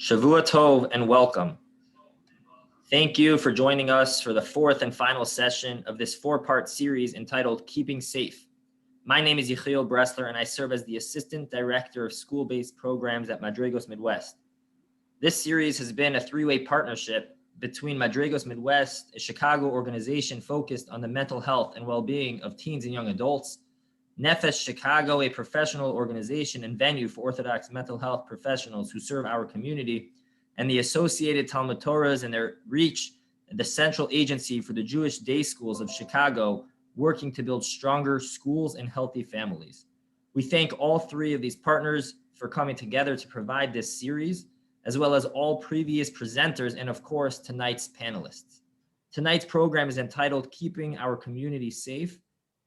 Shavua Tov and welcome. Thank you for joining us for the fourth and final session of this four-part series entitled Keeping Safe. My name is Yechiel Bressler and I serve as the Assistant Director of School-Based Programs at Madrigos Midwest. This series has been a three-way partnership between Madrigos Midwest, a Chicago organization focused on the mental health and well-being of teens and young adults, Nefesh Chicago, a professional organization and venue for Orthodox mental health professionals who serve our community, and the Associated Talmud Torahs and their reach, the central agency for the Jewish day schools of Chicago, working to build stronger schools and healthy families. We thank all three of these partners for coming together to provide this series, as well as all previous presenters and, of course, tonight's panelists. Tonight's program is entitled Keeping Our Community Safe,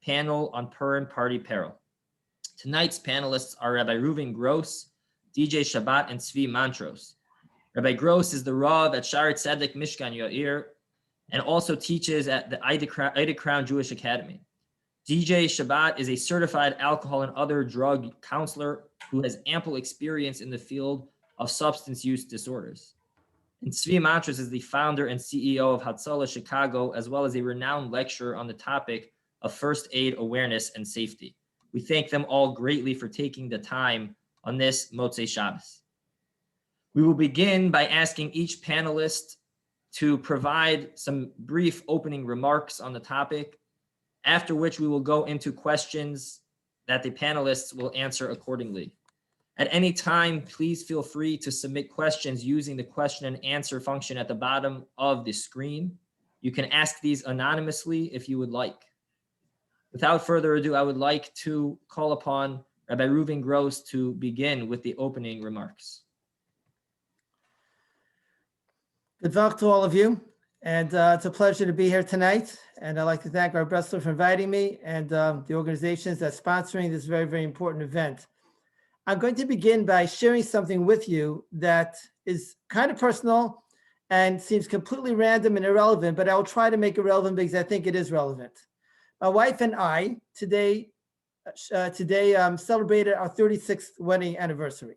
panel on Purim Party Peril. Tonight's panelists are Rabbi Reuven Gross, DJ Shabbat, and Tzvi Mantros. Rabbi Gross is the Rav at Shaare Tzedek Mishkan Yair and also teaches at the Ida Crown Jewish Academy. DJ Shabbat is a certified alcohol and other drug counselor who has ample experience in the field of substance use disorders. And Tzvi Mantros is the founder and CEO of Hatzalah Chicago, as well as a renowned lecturer on the topic of first aid awareness and safety. We thank them all greatly for taking the time on this Motzei Shabbos. We will begin by asking each panelist to provide some brief opening remarks on the topic, after which we will go into questions that the panelists will answer accordingly. At any time, please feel free to submit questions using the question and answer function at the bottom of the screen. You can ask these anonymously if you would like. Without further ado, I would like to call upon Rabbi Reuven Gross to begin with the opening remarks. Good luck to all of you, and it's a pleasure to be here tonight. And I'd like to thank our Bressler for inviting me and the organizations that's sponsoring this very, very important event. I'm going to begin by sharing something with you that is kind of personal and seems completely random and irrelevant, but I will try to make it relevant because I think it is relevant. My wife and I today celebrated our 36th wedding anniversary.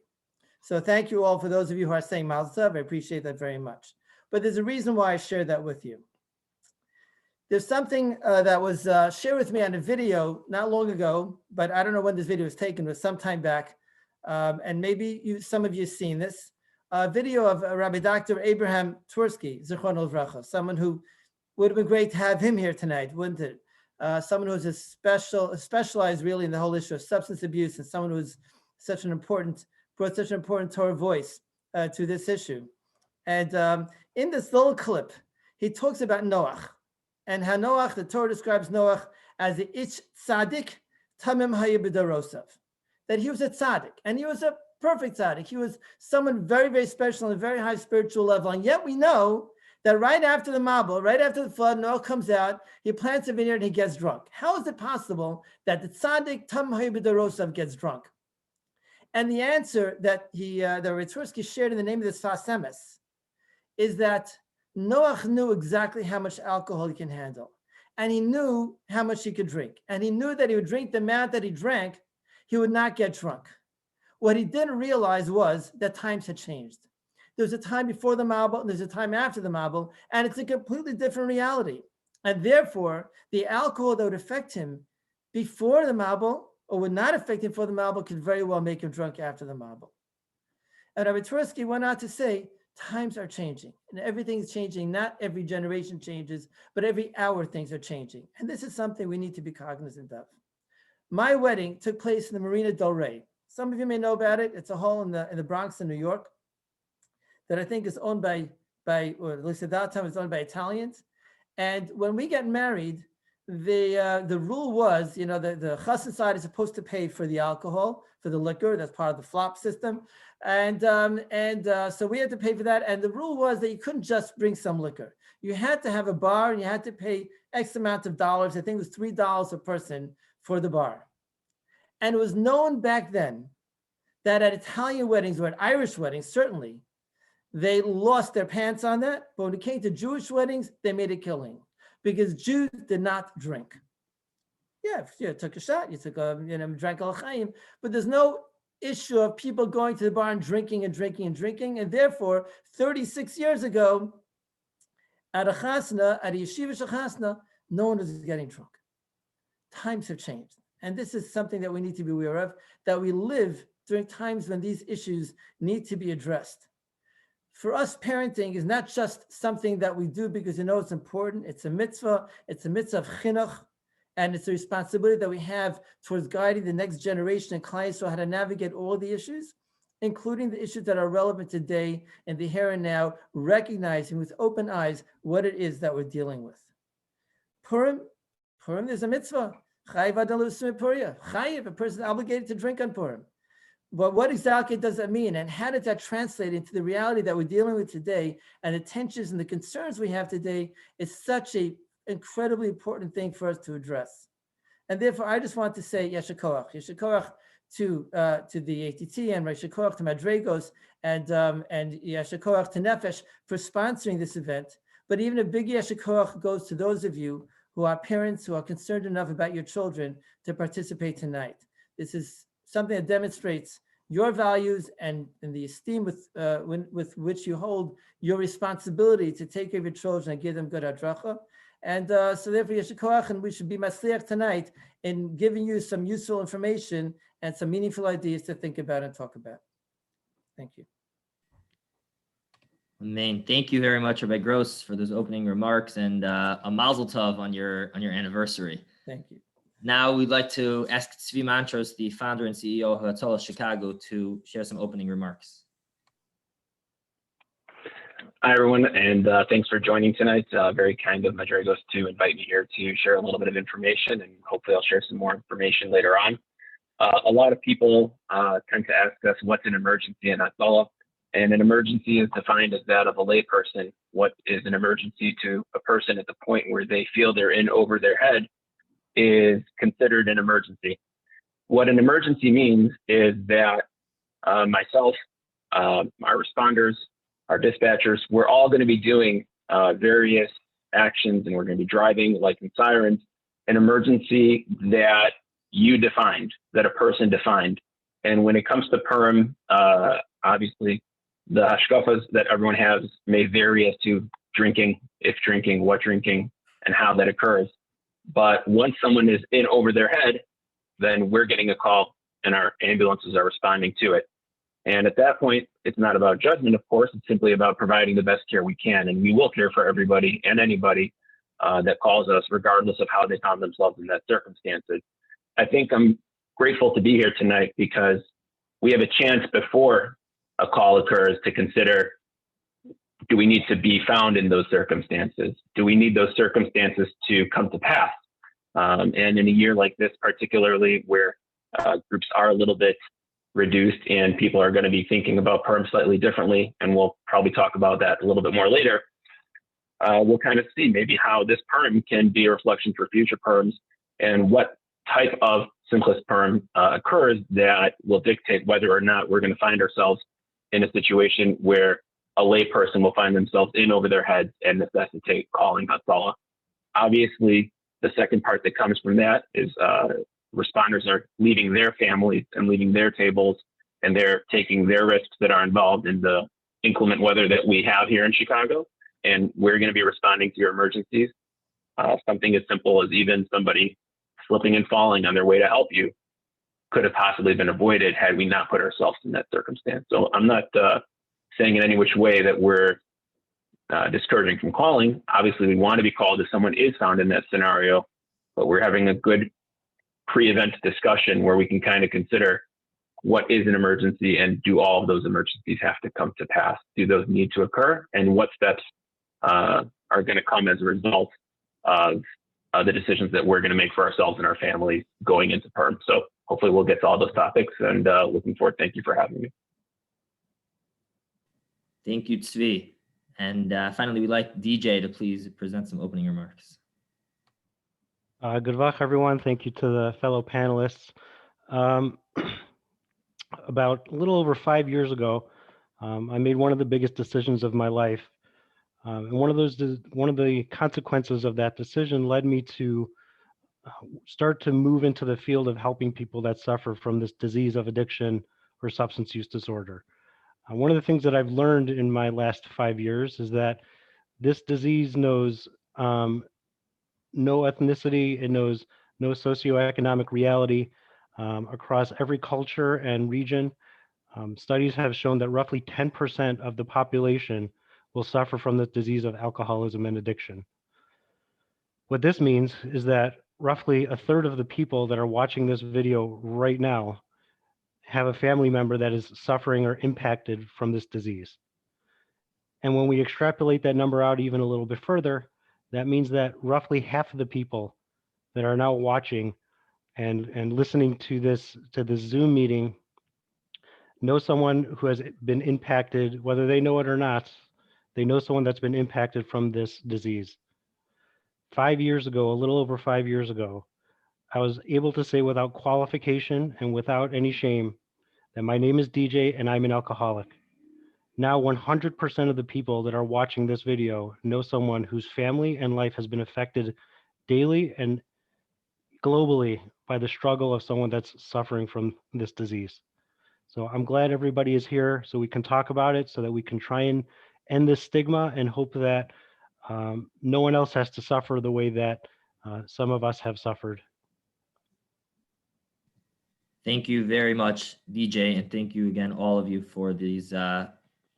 So thank you all for those of you who are saying Mazel Tov. I appreciate that very much. But there's a reason why I shared that with you. There's something that was shared with me on a video not long ago, but I don't know when this video was taken, but some time back. And maybe some of you have seen this. A video of Rabbi Dr. Abraham Twersky, Zichrono Livracha, someone who would have been great to have him here tonight, wouldn't it? Someone who's specialized really in the whole issue of substance abuse, and someone who's brought such an important Torah voice to this issue. And in this little clip, he talks about Noach and how Noach, the Torah describes Noach as the Ich Tzaddik Tamim Haya B'Darosav, that he was a tzaddik, and he was a perfect tzaddik. He was someone very, very special on a very high spiritual level, and yet we know that right after the Mabul, right after the flood, Noah comes out, he plants a vineyard and he gets drunk. How is it possible that the tzaddik Tam Hayibadarosav gets drunk? And the answer that the Ritversky shared in the name of the Sfas Emes is that Noach knew exactly how much alcohol he can handle. And he knew how much he could drink. And he knew that he would drink the amount that he drank, he would not get drunk. What he didn't realize was that times had changed. There's a time before the Mabul, and there's a time after the Mabul, and it's a completely different reality. And therefore, the alcohol that would affect him before the Mabul, or would not affect him before the Mabul, could very well make him drunk after the Mabul. And Rabbi Twersky went on to say, times are changing, and everything's changing. Not every generation changes, but every hour things are changing. And this is something we need to be cognizant of. My wedding took place in the Marina Del Rey. Some of you may know about it. It's a hall in the Bronx in New York that I think is owned by or at least at that time, it's owned by Italians. And when we get married, the rule was, the chassan side is supposed to pay for the alcohol, for the liquor. That's part of the flop system. And so we had to pay for that. And the rule was that you couldn't just bring some liquor. You had to have a bar and you had to pay X amount of dollars. I think it was $3 a person for the bar. And it was known back then that at Italian weddings or at Irish weddings, certainly, they lost their pants on that. But when it came to Jewish weddings, they made a killing because Jews did not drink. Yeah, you took a shot, you took drank al chaim, but there's no issue of people going to the bar and drinking and drinking and drinking. And therefore, 36 years ago, at a chasna, at a yeshiva chasna, no one was getting drunk. Times have changed. And this is something that we need to be aware of, that we live during times when these issues need to be addressed. For us, parenting is not just something that we do because you know it's important. It's a mitzvah of chinuch, and it's a responsibility that we have towards guiding the next generation and clients so how to navigate all the issues, including the issues that are relevant today and the here and now, recognizing with open eyes what it is that we're dealing with. Purim is a mitzvah. Chayiv adam l'usum Purim. Chayiv, a person is obligated to drink on Purim. But what exactly does that mean? And how does that translate into the reality that we're dealing with today and the tensions and the concerns we have today is such a incredibly important thing for us to address. And therefore, I just want to say Yesher Koach to the ATT and Yesher Koach to Madregos and Yesher Koach to Nefesh for sponsoring this event. But even a big Yesher Koach goes to those of you who are parents who are concerned enough about your children to participate tonight. This is something that demonstrates your values and the esteem with which you hold your responsibility to take care of your children and give them good hadracha. And so therefore, Yesher Koach, and we should be masliach tonight in giving you some useful information and some meaningful ideas to think about and talk about. Thank you. Amen. Thank you very much, Rabbi Gross, for those opening remarks, and a mazel tov on your anniversary. Thank you. Now we'd like to ask Tzvi Mantros, the founder and CEO of Hatzalah Chicago, to share some opening remarks. Hi, everyone, and thanks for joining tonight. Very kind of Madregos to invite me here to share a little bit of information, and hopefully I'll share some more information later on. A lot of people tend to ask us what's an emergency in Hatzalah, and an emergency is defined as that of a layperson. What is an emergency to a person at the point where they feel they're in over their head is considered an emergency. What an emergency means is that myself, our responders, our dispatchers, we're all going to be doing various actions, and we're going to be driving lights and sirens, an emergency that you defined, that a person defined. And when it comes to Purim, obviously the hashkafas that everyone has may vary as to drinking, if drinking, what drinking, and how that occurs. But once someone is in over their head, then we're getting a call and our ambulances are responding to it. And at that point, it's not about judgment, of course, it's simply about providing the best care we can. And we will care for everybody and anybody that calls us, regardless of how they found themselves in that circumstances. I think I'm grateful to be here tonight because we have a chance before a call occurs to consider, do we need to be found in those circumstances? Do we need those circumstances to come to pass? And in a year like this, particularly where groups are a little bit reduced and people are going to be thinking about Purim slightly differently, and we'll probably talk about that a little bit more later, we'll kind of see maybe how this Purim can be a reflection for future Purims and what type of Simchas Purim occurs that will dictate whether or not we're going to find ourselves in a situation where a layperson will find themselves in over their heads and necessitate calling Hatzalah. Obviously, the second part that comes from that is responders are leaving their families and leaving their tables, and they're taking their risks that are involved in the inclement weather that we have here in Chicago. And we're going to be responding to your emergencies. Something as simple as even somebody slipping and falling on their way to help you could have possibly been avoided had we not put ourselves in that circumstance. So I'm not saying in any which way that we're discouraging from calling. Obviously, we want to be called if someone is found in that scenario, but we're having a good pre-event discussion where we can kind of consider what is an emergency and do all of those emergencies have to come to pass? Do those need to occur? And what steps are going to come as a result of the decisions that we're going to make for ourselves and our families going into Purim? So hopefully we'll get to all those topics, and looking forward. Thank you for having me. Thank you, Tzvi. And finally, we'd like DJ to please present some opening remarks. Good luck, everyone. Thank you to the fellow panelists. About a little over 5 years ago, I made one of the biggest decisions of my life. And one of the consequences of that decision led me to start to move into the field of helping people that suffer from this disease of addiction or substance use disorder. One of the things that I've learned in my last 5 years is that this disease knows no ethnicity, it knows no socioeconomic reality across every culture and region. Studies have shown that roughly 10% of the population will suffer from the disease of alcoholism and addiction. What this means is that roughly a third of the people that are watching this video right now have a family member that is suffering or impacted from this disease. And when we extrapolate that number out even a little bit further, that means that roughly half of the people that are now watching and listening to this Zoom meeting know someone who has been impacted, whether they know it or not. They know someone that's been impacted from this disease. 5 years ago, a little over 5 years ago, I was able to say without qualification and without any shame that my name is DJ and I'm an alcoholic. Now 100% of the people that are watching this video know someone whose family and life has been affected daily and globally by the struggle of someone that's suffering from this disease. So I'm glad everybody is here so we can talk about it, so that we can try and end this stigma and hope that no one else has to suffer the way that some of us have suffered. Thank you very much, DJ, and thank you again, all of you, for these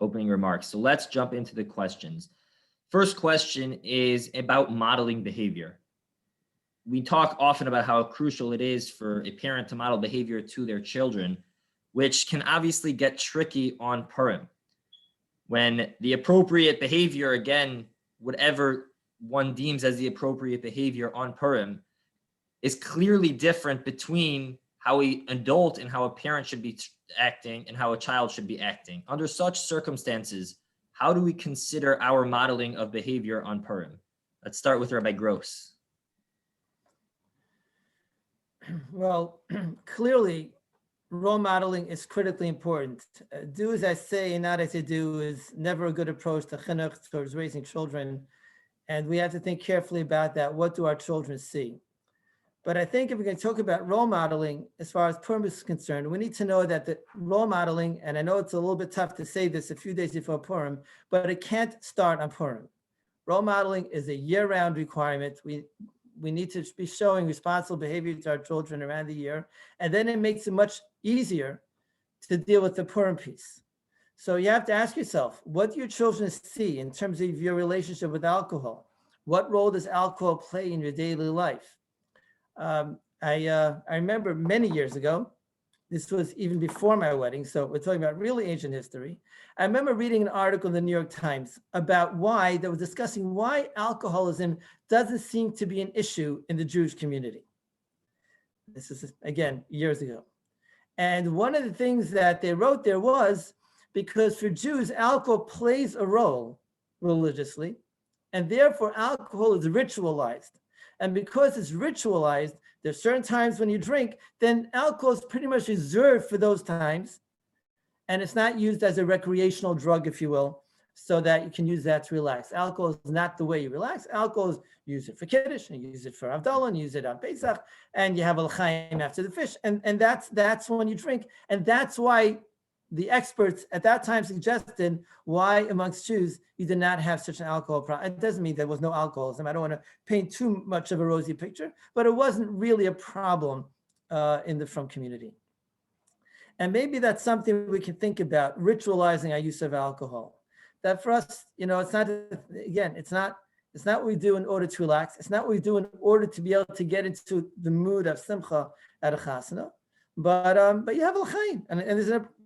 opening remarks. So let's jump into the questions. First question is about modeling behavior. We talk often about how crucial it is for a parent to model behavior to their children, which can obviously get tricky on Purim, when the appropriate behavior, again, whatever one deems as the appropriate behavior on Purim, is clearly different between how an adult and how a parent should be acting and how a child should be acting. Under such circumstances, how do we consider our modeling of behavior on Purim? Let's start with Rabbi Gross. Well, clearly, role modeling is critically important. Do as I say and not as I do is never a good approach to chinuch, towards raising children. And we have to think carefully about that. What do our children see? But I think if we're going to talk about role modeling, as far as Purim is concerned, we need to know that the role modeling, and I know it's a little bit tough to say this a few days before Purim, but it can't start on Purim. Role modeling is a year-round requirement. We need to be showing responsible behavior to our children around the year, and then it makes it much easier to deal with the Purim piece. So you have to ask yourself, what do your children see in terms of your relationship with alcohol? What role does alcohol play in your daily life? I remember many years ago, this was even before my wedding, so we're talking about really ancient history. I remember reading an article in the New York Times about why they were discussing why alcoholism doesn't seem to be an issue in the Jewish community. This is, again, years ago. And one of the things that they wrote there was because for Jews, alcohol plays a role religiously, and therefore alcohol is ritualized. And because it's ritualized, there's certain times when you drink, then alcohol is pretty much reserved for those times. And it's not used as a recreational drug, if you will, so that you can use that to relax. Alcohol is not the way you relax. Alcohol is use it for Kiddush, and use it for Havdalah, and use it on Pesach, and you have a l'chaim after the fish. And that's when you drink. And that's why the experts at that time suggested why amongst Jews you did not have such an alcohol problem. It doesn't mean there was no alcoholism. I don't want to paint too much of a rosy picture, but it wasn't really a problem in the Frum community. And maybe that's something we can think about, ritualizing our use of alcohol. That for us, it's not, again, it's not what we do in order to relax. It's not what we do in order to be able to get into the mood of simcha at a chasana. But you have a l'chaim, and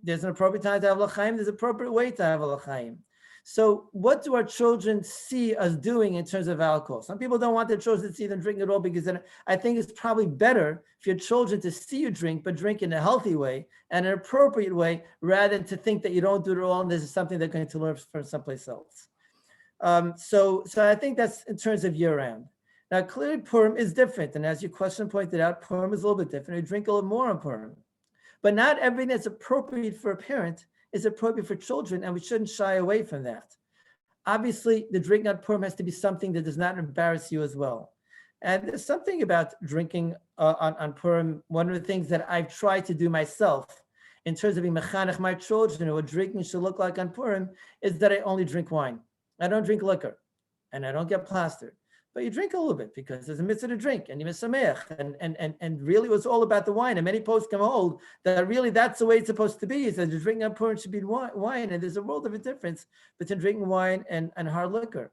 there's an appropriate time to have a l'chaim. There's an appropriate way to have a l'chaim. So what do our children see us doing in terms of alcohol? Some people don't want their children to see them drinking at all, because then I think it's probably better for your children to see you drink, but drink in a healthy way and an appropriate way, rather than to think that you don't do it at all and this is something they're going to learn from someplace else. So I think that's in terms of year-round. Now, clearly, Purim is different. And as your question pointed out, Purim is a little bit different. We drink a little more on Purim. But not everything that's appropriate for a parent is appropriate for children, and we shouldn't shy away from that. Obviously, the drinking on Purim has to be something that does not embarrass you as well. And there's something about drinking on Purim. One of the things that I've tried to do myself in terms of being mechanech my children, what drinking should look like on Purim, is that I only drink wine. I don't drink liquor, and I don't get plastered. But you drink a little bit because there's a mitzvah to drink, and you misameach, and really it was all about the wine. And many posts can hold that really that's the way it's supposed to be, is that you're drinking on Purim should be wine, and there's a world of a difference between drinking wine and hard liquor.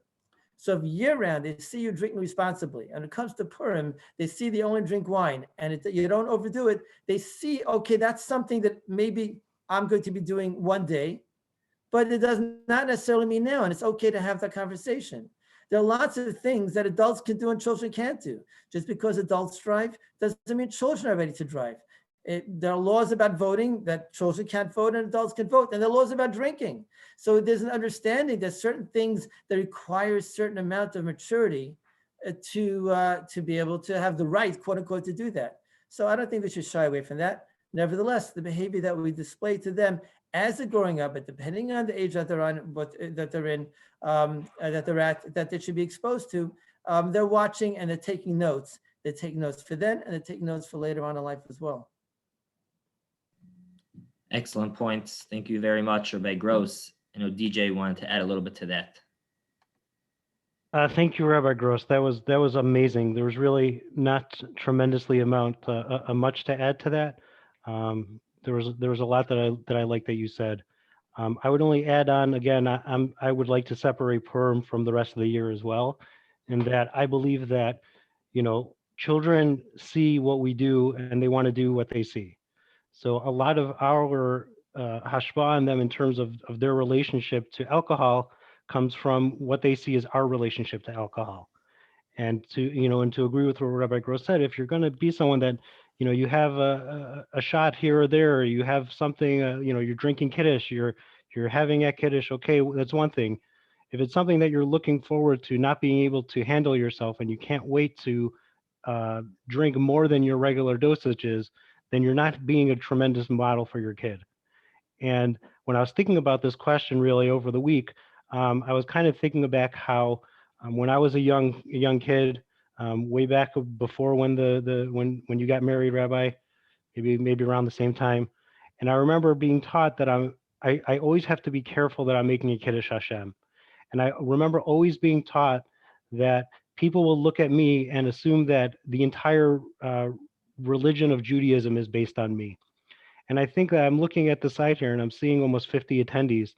So if year-round they see you drinking responsibly, and when it comes to Purim, they see they only drink wine, and you don't overdo it. They see, okay, that's something that maybe I'm going to be doing one day, but it does not necessarily mean now, and it's okay to have that conversation. There are lots of things that adults can do and children can't do. Just because adults drive doesn't mean children are ready to drive. There are laws about voting that children can't vote and adults can vote, and there are laws about drinking. So there's an understanding that certain things that require a certain amount of maturity to be able to have the right, quote unquote, to do that. So I don't think we should shy away from that. Nevertheless, the behavior that we display to them as they're growing up, but depending on the age that they're on, that they're in, that they're at, that they should be exposed to, they're watching and they're taking notes. They take notes for then, and they take notes for later on in life as well. Excellent points. Thank you very much, Rabbi Gross. I know DJ wanted to add a little bit to that. Thank you, Rabbi Gross. That was amazing. There was really not tremendously much to add to that. There was a lot that I like that you said. I would only add on again. I would like to separate Purim from the rest of the year as well, in that I believe that children see what we do and they want to do what they see. So a lot of our hashpah on them in terms of their relationship to alcohol comes from what they see as our relationship to alcohol. And to agree with what Rabbi Gross said, if you're going to be someone that, you have a shot here or there, or you have something, you're drinking Kiddush, you're having a Kiddush, okay, that's one thing. If it's something that you're looking forward to not being able to handle yourself and you can't wait to drink more than your regular dosages, then you're not being a tremendous model for your kid. And when I was thinking about this question really over the week, I was kind of thinking back how when I was a young kid, way back before when when you got married, Rabbi, maybe around the same time, and I remember being taught that I always have to be careful that I'm making a Kiddush Hashem, and I remember always being taught that people will look at me and assume that the entire religion of Judaism is based on me. And I think that I'm looking at the site here and I'm seeing almost 50 attendees.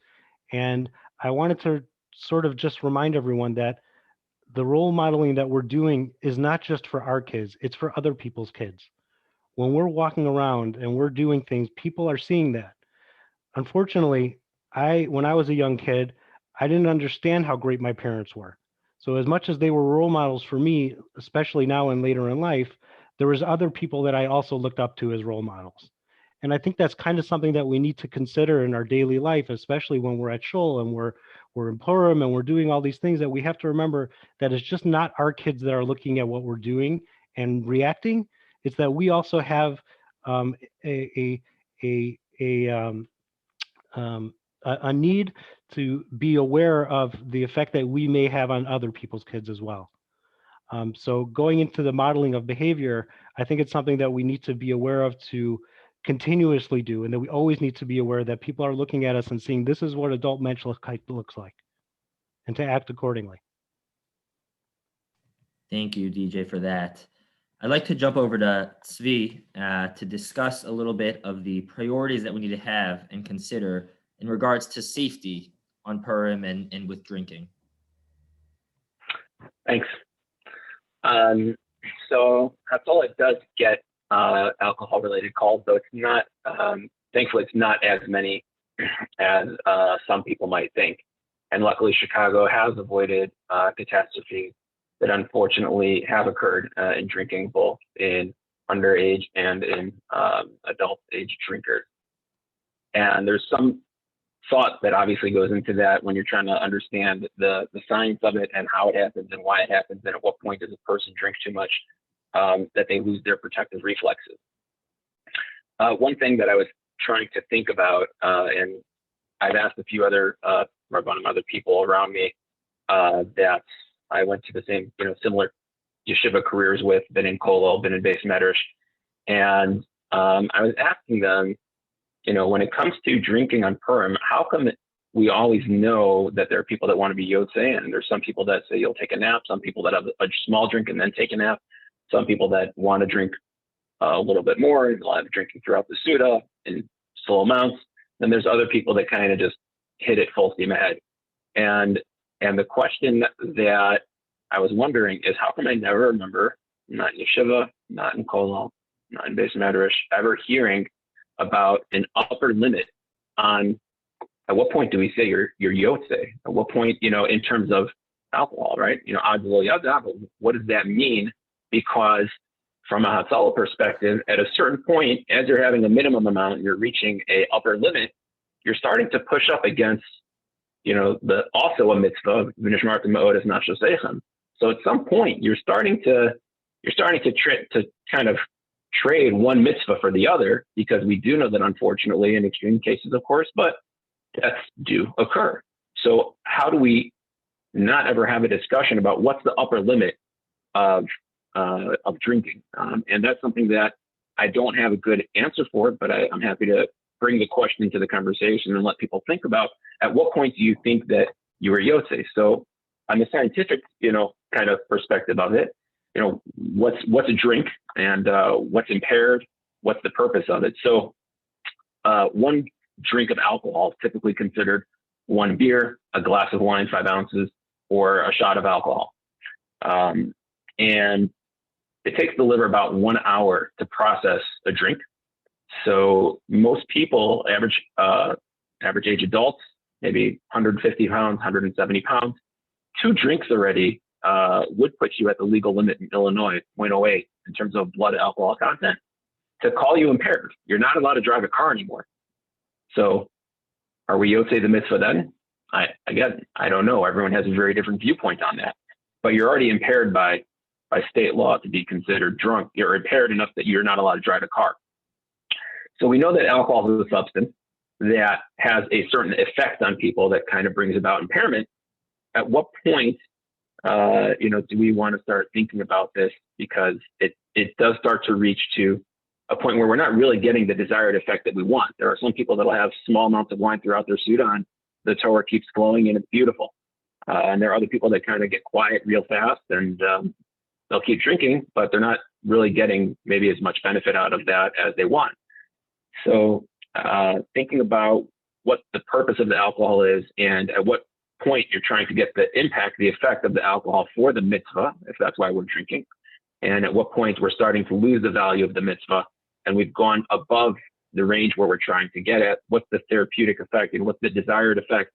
And I wanted to sort of just remind everyone that the role modeling that we're doing is not just for our kids, it's for other people's kids. When we're walking around and we're doing things, people are seeing that. Unfortunately, when I was a young kid, I didn't understand how great my parents were. So as much as they were role models for me, especially now and later in life, there was other people that I also looked up to as role models. And I think that's kind of something that we need to consider in our daily life, especially when we're at shul and we're in Purim and we're doing all these things, that we have to remember that it's just not our kids that are looking at what we're doing and reacting. It's that we also have a need to be aware of the effect that we may have on other people's kids as well. So going into the modeling of behavior, I think it's something that we need to be aware of to continuously do, and that we always need to be aware that people are looking at us and seeing this is what adult menschlichkeit looks like, and to act accordingly. Thank you, DJ, for that. I'd like to jump over to Tzvi to discuss a little bit of the priorities that we need to have and consider in regards to safety on Purim and with drinking. Thanks. So Hatzalah does get alcohol-related calls, though it's not, thankfully, it's not as many as some people might think. And luckily, Chicago has avoided catastrophes that unfortunately have occurred in drinking, both in underage and in adult age drinkers. And there's some thought that obviously goes into that when you're trying to understand the science of it and how it happens and why it happens and at what point does a person drink too much that they lose their protective reflexes. One thing that I was trying to think about, and I've asked a few other other people around me that I went to the same, similar yeshiva careers with, been in Kollel, been in Beis Medrash, and I was asking them, when it comes to drinking on Purim, how come we always know that there are people that want to be Yotzei, and there's some people that say you'll take a nap, some people that have a small drink and then take a nap, some people that want to drink a little bit more, they'll have drinking throughout the Suda in slow amounts. Then there's other people that kind of just hit it full steam ahead. And the question that I was wondering is, how come I never remember, not in Yeshiva, not in Kollel, not in Beis Medrash, ever hearing about an upper limit on at what point do we say you're Yotzei? At what point, in terms of alcohol, right? Ad lo yada, but what does that mean? Because from a Hatzalah perspective, at a certain point, as you're having a minimum amount, you're reaching a upper limit, you're starting to push up against, also a mitzvah, v'nishmartem ma'odas nafshoseichem. So at some point, you're starting to kind of trade one mitzvah for the other, because we do know that, unfortunately, in extreme cases, of course, but deaths do occur. So how do we not ever have a discussion about what's the upper limit of drinking? And that's something that I don't have a good answer for, but I'm happy to bring the question into the conversation and let people think about, at what point do you think that you are Yotzei? So on the scientific, kind of perspective of it, what's a drink, and what's impaired, what's the purpose of it? So one drink of alcohol is typically considered one beer, a glass of wine, 5 ounces, or a shot of alcohol. And it takes the liver about 1 hour to process a drink. So most people, average age adults, maybe 150 pounds, 170 pounds, 2 drinks already would put you at the legal limit in Illinois, 0.08 in terms of blood alcohol content, to call you impaired. You're not allowed to drive a car anymore. So are we Yotzei the mitzvah then? I don't know. Everyone has a very different viewpoint on that. But you're already impaired by state law to be considered drunk. You're impaired enough that you're not allowed to drive a car. So we know that alcohol is a substance that has a certain effect on people that kind of brings about impairment. At what point, do we want to start thinking about this? Because it does start to reach to a point where we're not really getting the desired effect that we want. There are some people that will have small amounts of wine throughout their Suda, and the Torah keeps flowing and it's beautiful. And there are other people that kind of get quiet real fast, and they'll keep drinking, but they're not really getting maybe as much benefit out of that as they want. So thinking about what the purpose of the alcohol is, and at what point you're trying to get the impact, the effect of the alcohol for the mitzvah, if that's why we're drinking, and at what point we're starting to lose the value of the mitzvah, and we've gone above the range where we're trying to get at, what's the therapeutic effect, and what's the desired effect,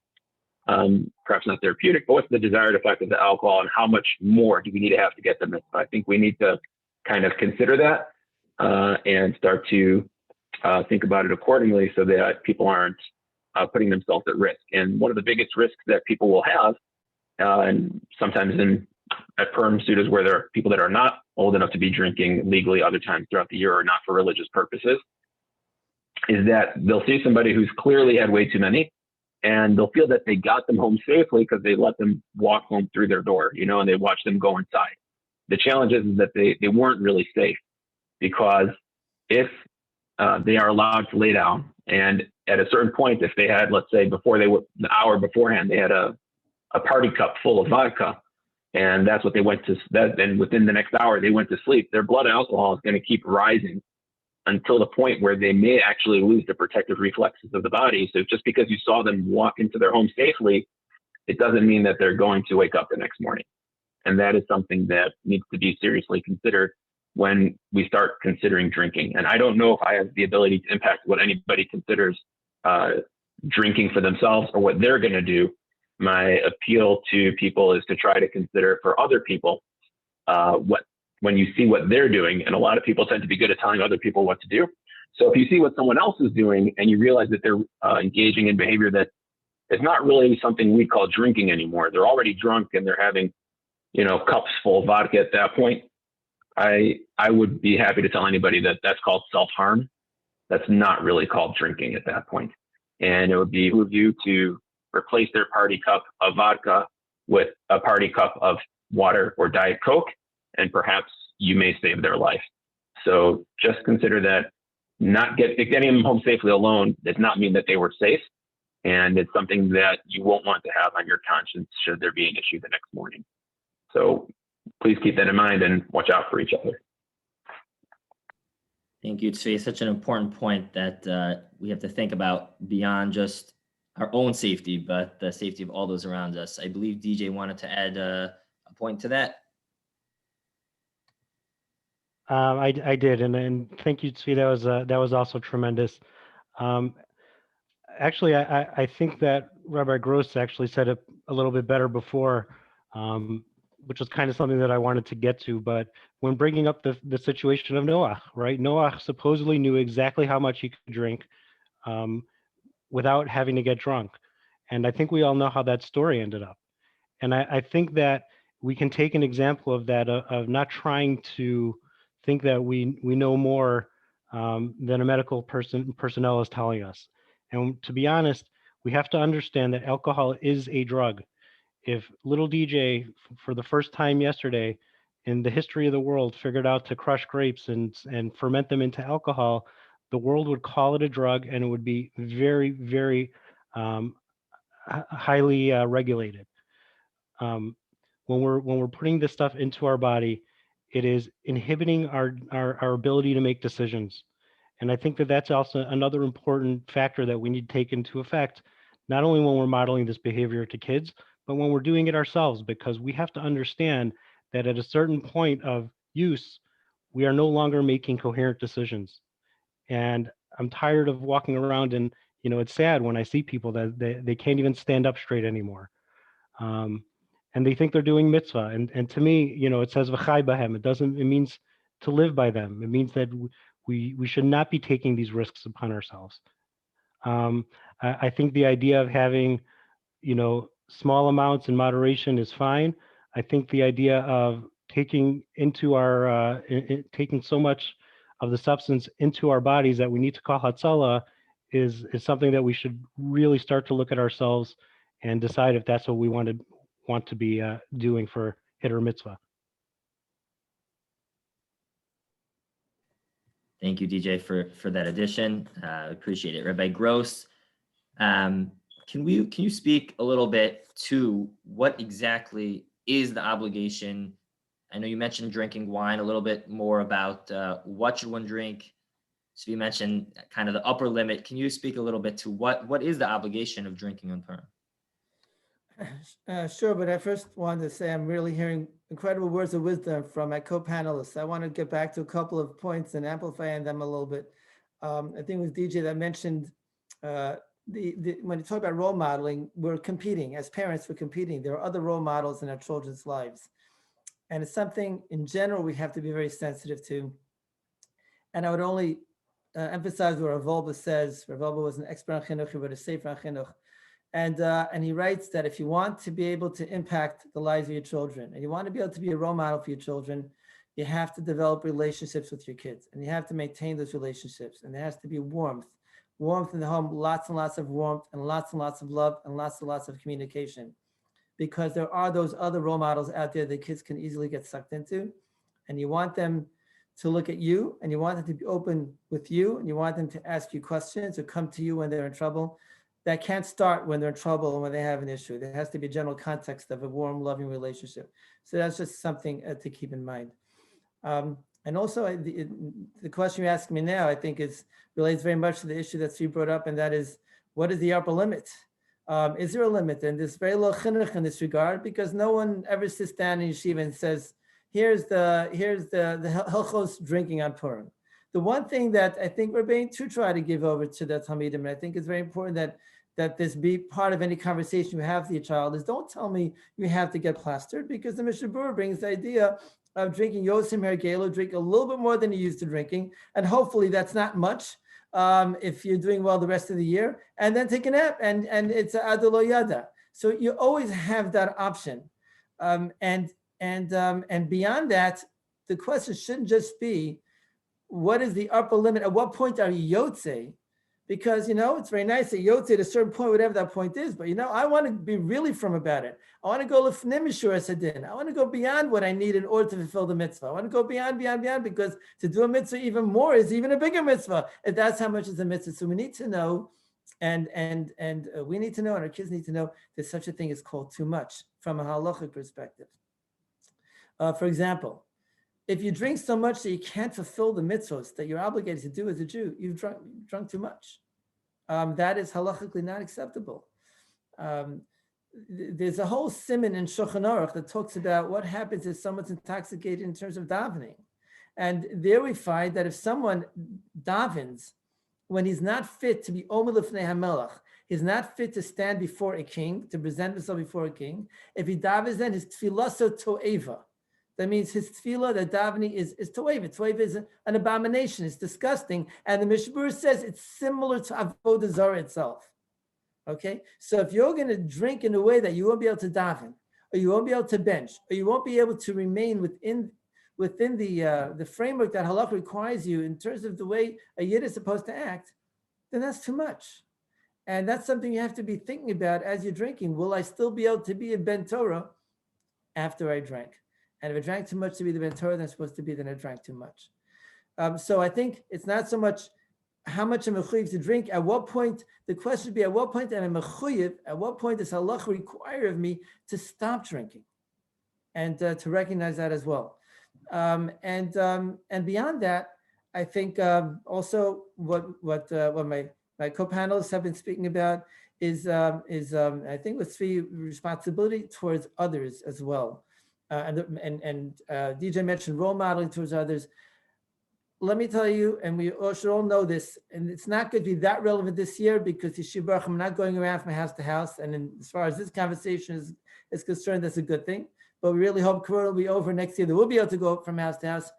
perhaps not therapeutic, but what's the desired effect of the alcohol, and how much more do we need to have to get the mitzvah? I think we need to kind of consider that and start to think about it accordingly, so that people aren't putting themselves at risk. And one of the biggest risks that people will have, and sometimes at Purim Sudas where there are people that are not old enough to be drinking legally, other times throughout the year or not for religious purposes, is that they'll see somebody who's clearly had way too many, and they'll feel that they got them home safely because they let them walk home through their door, and they watch them go inside. The challenge is that they weren't really safe, because if they are allowed to lay down, and at a certain point, if they had, let's say, the hour beforehand, they had a party cup full of vodka, and that's what they went to, then within the next hour, they went to sleep, their blood alcohol is going to keep rising until the point where they may actually lose the protective reflexes of the body. So just because you saw them walk into their home safely, it doesn't mean that they're going to wake up the next morning. And that is something that needs to be seriously considered when we start considering drinking. And I don't know if I have the ability to impact what anybody considers drinking for themselves or what they're going to do. My appeal to people is to try to consider for other people when you see what they're doing. And a lot of people tend to be good at telling other people what to do. So if you see what someone else is doing and you realize that they're engaging in behavior that is not really something we call drinking anymore, they're already drunk and they're having, cups full of vodka at that point, I would be happy to tell anybody that that's called self-harm. That's not really called drinking at that point. And it would behoove you to replace their party cup of vodka with a party cup of water or Diet Coke, and perhaps you may save their life. So just consider that not getting them home safely alone does not mean that they were safe. And it's something that you won't want to have on your conscience should there be an issue the next morning. So please keep that in mind and watch out for each other. Thank you, Tzvi. Such an important point that we have to think about beyond just our own safety, but the safety of all those around us. I believe DJ wanted to add a point to that. I did, and thank you, Tzvi. That was also tremendous. Actually, I think that Rabbi Gross actually said it a little bit better before, which was kind of something that I wanted to get to. But when bringing up the situation of Noah, right? Noah supposedly knew exactly how much he could drink without having to get drunk. And I think we all know how that story ended up. And I think that we can take an example of that, of not trying to think that we know more than a medical personnel is telling us. And to be honest, we have to understand that alcohol is a drug. If little DJ, for the first time yesterday in the history of the world, figured out to crush grapes and ferment them into alcohol, the world would call it a drug, and it would be very, very highly regulated. When we're putting this stuff into our body, it is inhibiting our ability to make decisions. And I think that that's also another important factor that we need to take into effect, not only when we're modeling this behavior to kids, but when we're doing it ourselves, because we have to understand that at a certain point of use, we are no longer making coherent decisions. And I'm tired of walking around and, it's sad when I see people that they can't even stand up straight anymore. And they think they're doing mitzvah. And to me, it says v'chai bahem. It means to live by them. It means that we should not be taking these risks upon ourselves. I think the idea of having, small amounts in moderation is fine. I think the idea of taking into our taking so much of the substance into our bodies that we need to call hatzalah is something that we should really start to look at ourselves and decide if that's what we want to be doing for Hitter Mitzvah. Thank you, DJ, for that addition. Appreciate it. Rabbi Gross, can you speak a little bit to what exactly is the obligation? I know you mentioned drinking wine, a little bit more about what should one drink. So you mentioned kind of the upper limit. Can you speak a little bit to what is the obligation of drinking on Purim? Sure, but I first wanted to say I'm really hearing incredible words of wisdom from my co-panelists. I want to get back to a couple of points and amplify on them a little bit. I think it was DJ that mentioned when you talk about role modeling, we're competing. As parents, we're competing. There are other role models in our children's lives. And it's something in general we have to be very sensitive to. And I would only emphasize what Rav Wolbe says. Rav Wolbe was an expert on chinuch, he wrote a sefer on chinuch. And he writes that if you want to be able to impact the lives of your children, and you want to be able to be a role model for your children, you have to develop relationships with your kids, and you have to maintain those relationships. And there has to be warmth in the home, lots and lots of warmth, and lots of love, and lots of communication. Because there are those other role models out there that kids can easily get sucked into. And you want them to look at you, and you want them to be open with you, and you want them to ask you questions or come to you when they're in trouble. That can't start when they're in trouble and when they have an issue. There has to be a general context of a warm, loving relationship. So that's just something to keep in mind. And also the question you asked me now, I think relates very much to the issue that Steve brought up, and that is, what is the upper limit? Is there a limit? And there's very little chinuch in this regard, because no one ever sits down in yeshiva and says, here's the hilchos drinking on Purim. The one thing that I think we're being to try to give over to the Talmidim, and I think it's very important that this be part of any conversation you have with your child, is don't tell me you have to get plastered, because the Mishnah Berurah brings the idea of drinking Yosim Hergelo, drink a little bit more than you're used to drinking, and hopefully that's not much if you're doing well the rest of the year, and then take a nap, and it's adolo yada. So you always have that option, and beyond that, the question shouldn't just be, what is the upper limit? At what point are you yotze Because, it's very nice that Yotze at a certain point, whatever that point is, but, I want to be really firm about it. I want to go lefnim mishur hasadin. I want to go beyond what I need in order to fulfill the mitzvah. I want to go beyond, because to do a mitzvah even more is even a bigger mitzvah. If that's how much is a mitzvah. So we need to know, and we need to know, and our kids need to know, that such a thing is called too much from a halachic perspective. For example, if you drink so much that you can't fulfill the mitzvahs that you're obligated to do as a Jew, you've drunk too much. That is halachically not acceptable. There's a whole siman in Shulchan Aruch that talks about what happens if someone's intoxicated in terms of davening. And there we find that if someone davens when he's not fit to be Omer Lifnei HaMelech, he's not fit to stand before a king, to present himself before a king. If he davens, then his tefillah so to'eva. That means his tefillah, the davening is to'eva. To'eva is an abomination. It's disgusting. And the Mishmur says it's similar to Avodah Zarah itself. Okay? So if you're going to drink in a way that you won't be able to daven, or you won't be able to bench, or you won't be able to remain within the framework that halakha requires you in terms of the way a yid is supposed to act, then that's too much. And that's something you have to be thinking about as you're drinking. Will I still be able to be a Ben Torah after I drank? And if I drank too much to be the Ben Torah, then I'm supposed to be, then I drank too much. So I think it's not so much how much I'm mechuyev to drink. At what point, the question would be, at what point am I mechuyev? At what point does halakha require of me to stop drinking? And to recognize that as well. And beyond that, I think also what my co-panelists have been speaking about is I think what's the responsibility towards others as well. And DJ mentioned role modeling towards others. Let me tell you, and we should all know this, and it's not going to be that relevant this year because Yeshiva Baruch, I'm not going around from house to house. And as far as this conversation is concerned, that's a good thing. But we really hope Corona will be over next year, that we'll be able to go from house to house.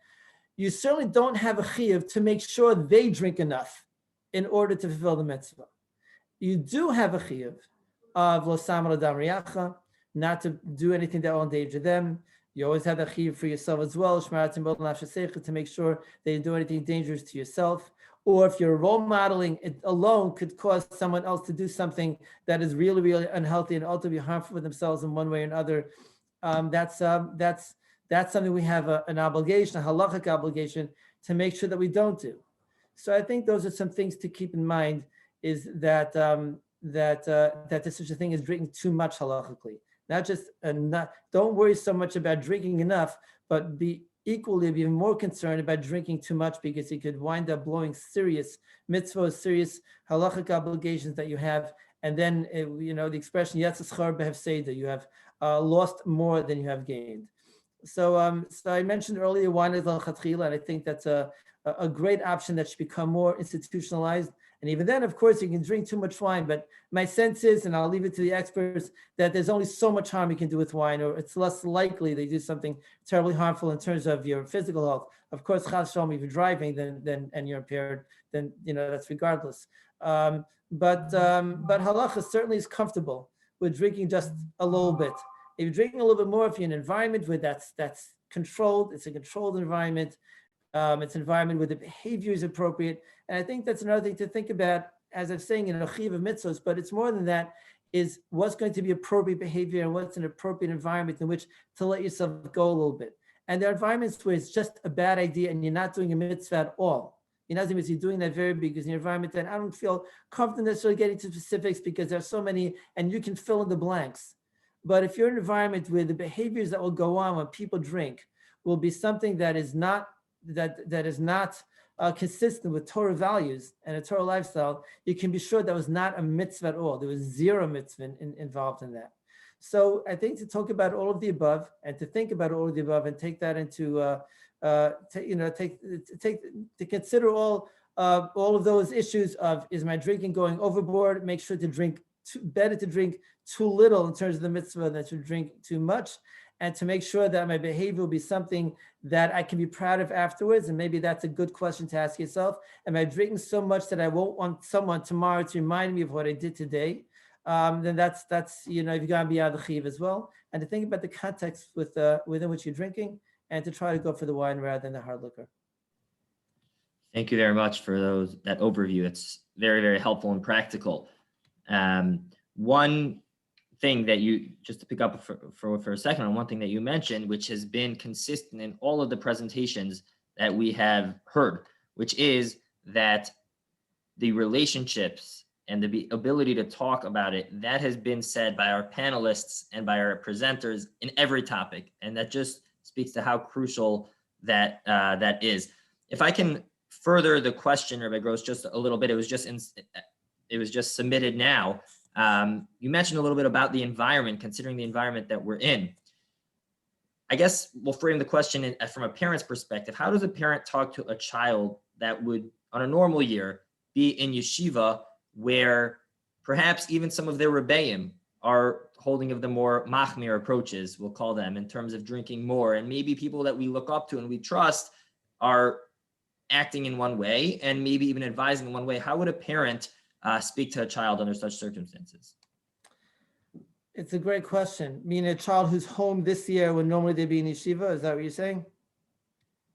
You certainly don't have a chiyuv to make sure they drink enough in order to fulfill the mitzvah. You do have a chiyuv of lo samar l'dam riyacha, not to do anything that will endanger them. You always have a chiyuv for yourself as well, shmaratim b'ol nafshesecha, to make sure they didn't do anything dangerous to yourself. Or if you're role modeling, it alone could cause someone else to do something that is really, really unhealthy and ultimately harmful for themselves in one way or another. That's something we have an obligation, a halachic obligation, to make sure that we don't do. So I think those are some things to keep in mind, is that there's such a thing as drinking too much halachically. Don't worry so much about drinking enough, but be even more concerned about drinking too much, because it could wind up blowing serious mitzvahs, serious halachic obligations that you have. And then, the expression, Yatzaschar behefseda, you have lost more than you have gained. So I mentioned earlier wine is l'chatchila, and I think that's a great option that should become more institutionalized. And even then, of course, you can drink too much wine, but my sense is, and I'll leave it to the experts, that there's only so much harm you can do with wine, or it's less likely they do something terribly harmful in terms of your physical health. Of course, chas shalom, if you're driving, then and you're impaired, then that's regardless. But halacha certainly is comfortable with drinking just a little bit. If you're drinking a little bit more, if you're in an environment where that's controlled, it's a controlled environment. It's an environment where the behavior is appropriate. And I think that's another thing to think about, as I'm saying, in a chiv of mitzvahs, but it's more than that, is what's going to be appropriate behavior and what's an appropriate environment in which to let yourself go a little bit. And there are environments where it's just a bad idea and you're not doing a mitzvah at all. You're doing that very big, because in your environment, then I don't feel comfortable necessarily getting to specifics because there are so many, and you can fill in the blanks. But if you're in an environment where the behaviors that will go on when people drink will be something that is not consistent with Torah values and a Torah lifestyle, you can be sure that was not a mitzvah at all. There was zero mitzvah involved in that. So I think to talk about all of the above and to think about all of the above and take that into to consider all of those issues of, is my drinking going overboard? Make sure to drink better to drink too little in terms of the mitzvah than to drink too much, and to make sure that my behavior will be something that I can be proud of afterwards. And maybe that's a good question to ask yourself. Am I drinking so much that I won't want someone tomorrow to remind me of what I did today? Then that's you've got to be out of the chiv as well. And to think about the context within which you're drinking, and to try to go for the wine rather than the hard liquor. Thank you very much for that overview. It's very, very helpful and practical. One thing that you, just to pick up for a second on one thing that you mentioned, which has been consistent in all of the presentations that we have heard, which is that the relationships and the ability to talk about it, that has been said by our panelists and by our presenters in every topic. And that just speaks to how crucial that that is. If I can further the question, Rabbi Gross, just a little bit, it was just submitted now. You mentioned a little bit about the environment, considering the environment that we're in. I guess we'll frame the question from a parent's perspective. How does a parent talk to a child that would, on a normal year, be in yeshiva, where perhaps even some of their rebbeim are holding of the more machmir approaches, we'll call them, in terms of drinking more, and maybe people that we look up to and we trust are acting in one way and maybe even advising in one way? How would a parent speak to a child under such circumstances? It's a great question. Meaning a child who's home this year when normally they'd be in yeshiva, is that what you're saying?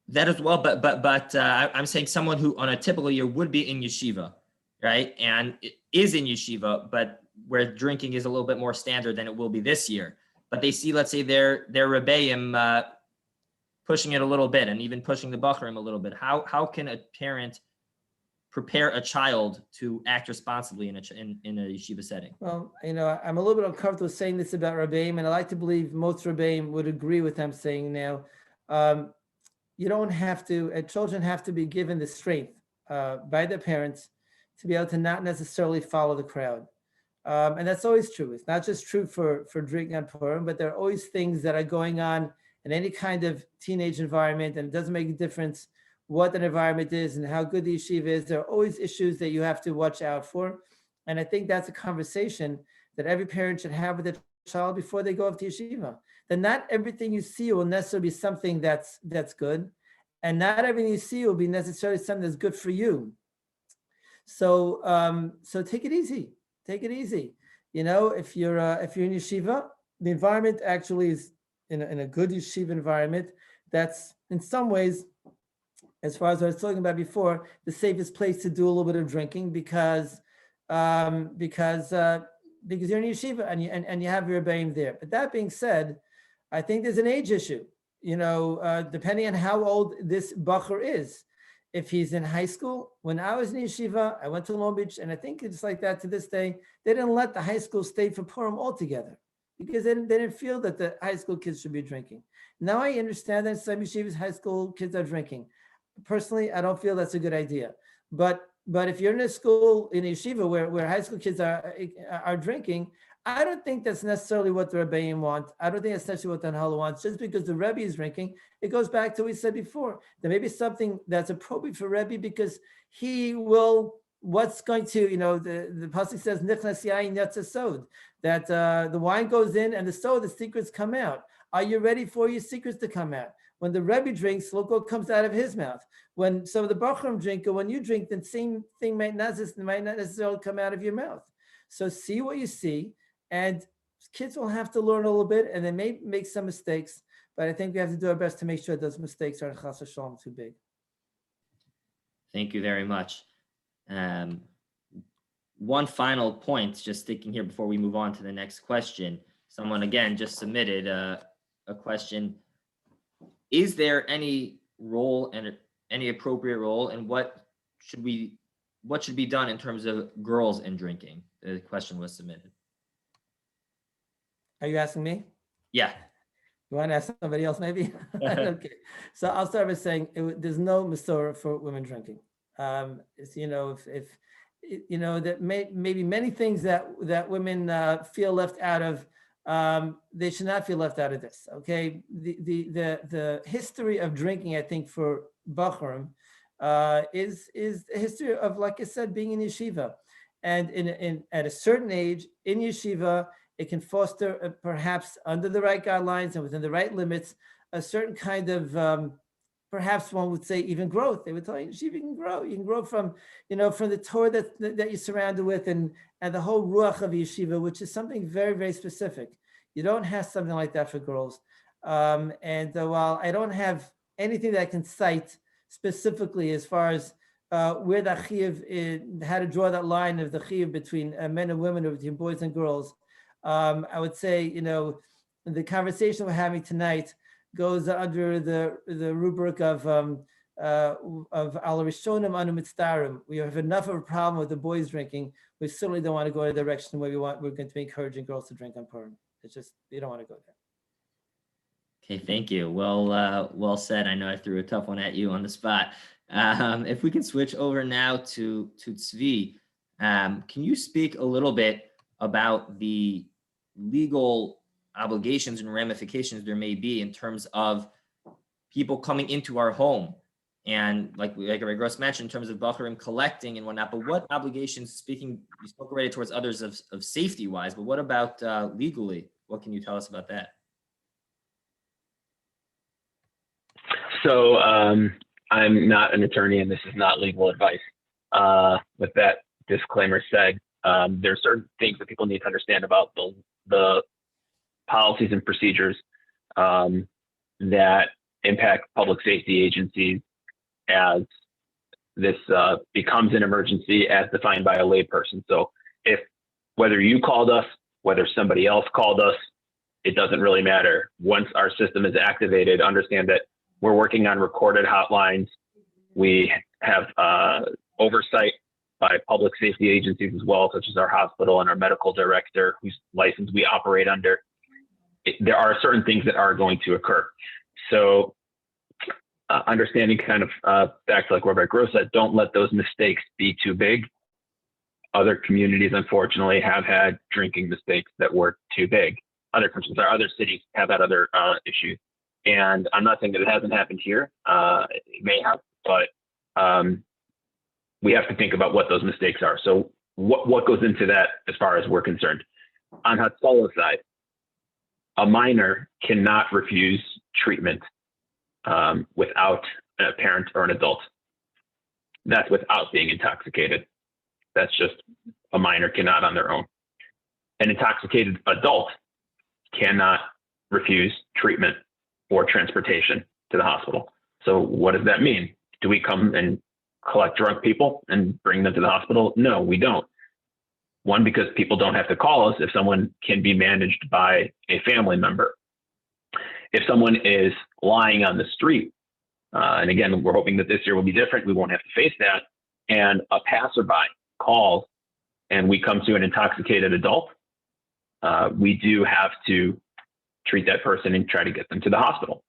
That as well, but I'm saying someone who on a typical year would be in yeshiva, right? And is in yeshiva, but where drinking is a little bit more standard than it will be this year. But they see, let's say, their rebbeim pushing it a little bit and even pushing the Purim a little bit. How can a parent prepare a child to act responsibly in a yeshiva setting? Well, I'm a little bit uncomfortable saying this about rebbeim, and I like to believe most rebbeim would agree with them saying now, you don't have to, children have to be given the strength by their parents to be able to not necessarily follow the crowd. And that's always true. It's not just true for drinking on Purim, but there are always things that are going on in any kind of teenage environment, and it doesn't make a difference what that environment is and how good the yeshiva is. There are always issues that you have to watch out for. And I think that's a conversation that every parent should have with their child before they go off to yeshiva. That not everything you see will necessarily be something that's good, and not everything you see will be necessarily something that's good for you. So take it easy. Take it easy. If you're in yeshiva, the environment actually is in a good yeshiva environment. That's in some ways, as far as I was talking about before, the safest place to do a little bit of drinking because you're in yeshiva and you have your rebbeim there. But that being said, I think there's an age issue. Depending on how old this bacher is. If he's in high school, when I was in yeshiva, I went to Long Beach, and I think it's like that to this day. They didn't let the high school stay for Purim altogether because they didn't feel that the high school kids should be drinking. Now I understand that some yeshivas, high school kids are drinking. Personally, I don't feel that's a good idea. But if you're in a school, in a yeshiva where high school kids are drinking, I don't think that's necessarily what the rebbeim want. I don't think that's necessarily what the Hanhala wants. Just because the Rebbe is drinking, it goes back to what we said before. There may be something that's appropriate for Rebbe because he will, what's going to, the pasuk says, Nichnas yain yatsa sod, that the wine goes in and the secrets come out. Are you ready for your secrets to come out? When the Rebbe drinks, look what comes out of his mouth. When some of the Bachram drink, or when you drink, the same thing might not necessarily come out of your mouth. So see what you see. And kids will have to learn a little bit, and they may make some mistakes, but I think we have to do our best to make sure those mistakes aren't chas v'shalom too big. Thank you very much. One final point, just thinking here before we move on to the next question. Someone again just submitted a question. Is there any role and any appropriate role, and what should be done in terms of girls and drinking? The question was submitted. Are you asking me? Yeah. You want to ask somebody else maybe? Okay. So I'll start by saying there's no Masorah for women drinking. It's, that maybe many things that women feel left out of, they should not feel left out of this. Okay. The history of drinking, I think, for Bachurim is a history of, like I said, being in yeshiva. And at a certain age in yeshiva, it can foster, perhaps under the right guidelines and within the right limits, a certain kind of, perhaps one would say even growth. They would tell you, yeshiva, you can grow. You can grow from the Torah that you're surrounded with and the whole ruach of yeshiva, which is something very, very specific. You don't have something like that for girls. While I don't have anything that I can cite specifically as far as where that chiyuv, how to draw that line of the chiyuv between men and women or between boys and girls. I would say, the conversation we're having tonight goes under the rubric of al rishonim anu mitzdarim. We have enough of a problem with the boys drinking. We certainly don't want to go in a direction where we're going to be encouraging girls to drink on Purim. It's just, you don't want to go there. Okay, thank you. Well said. I know I threw a tough one at you on the spot. If we can switch over now to Tzvi, can you speak a little bit about the legal obligations and ramifications there may be in terms of people coming into our home, and like Rabbi Gross mentioned, in terms of Bachurim collecting and whatnot, but what obligations, you spoke already towards others of safety wise, but what about legally? What can you tell us about that? So I'm not an attorney and this is not legal advice. With that disclaimer said, there are certain things that people need to understand about the policies and procedures that impact public safety agencies as this becomes an emergency as defined by a layperson. So whether you called us, whether somebody else called us, it doesn't really matter. Once our system is activated, understand that we're working on recorded hotlines. We have oversight by public safety agencies as well, such as our hospital and our medical director, whose license we operate under. There are certain things that are going to occur. So understanding kind of back to like Rabbi Gross said, don't let those mistakes be too big. Other communities, unfortunately, have had drinking mistakes that were too big. Other countries or other cities have had other issues. And I'm not saying that it hasn't happened here. It may have, but we have to think about what those mistakes are. So what goes into that as far as we're concerned? On Hatzalah side, a minor cannot refuse treatment without a parent or an adult. That's without being intoxicated. That's just a minor cannot on their own. An intoxicated adult cannot refuse treatment or transportation to the hospital. So what does that mean? Do we come and collect drunk people and bring them to the hospital? No, we don't. One, because people don't have to call us if someone can be managed by a family member. If someone is lying on the street, and again, we're hoping that this year will be different, we won't have to face that, and a passerby calls and we come to an intoxicated adult, we do have to treat that person and try to get them to the hospital.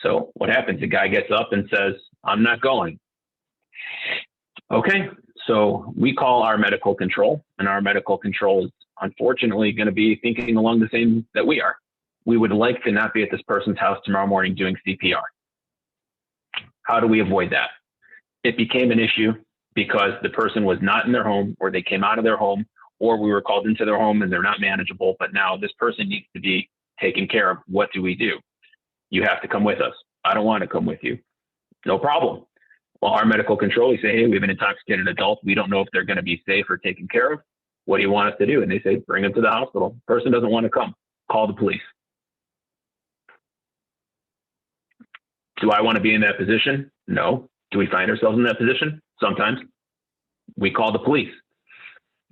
So what happens? The guy gets up and says, I'm not going. Okay, so we call our medical control, and our medical control is unfortunately going to be thinking along the same that we are. We would like to not be at this person's house tomorrow morning doing CPR. How do we avoid that? It became an issue because the person was not in their home, or they came out of their home, or we were called into their home and they're not manageable, but now this person needs to be taken care of. What do? You have to come with us. I don't want to come with you. No problem. Well, our medical control, we say, hey, we have an intoxicated adult. We don't know if they're going to be safe or taken care of. What do you want us to do? And they say, bring them to the hospital. Person doesn't want to come. Call the police. Do I want to be in that position? No. Do we find ourselves in that position? Sometimes. We call the police.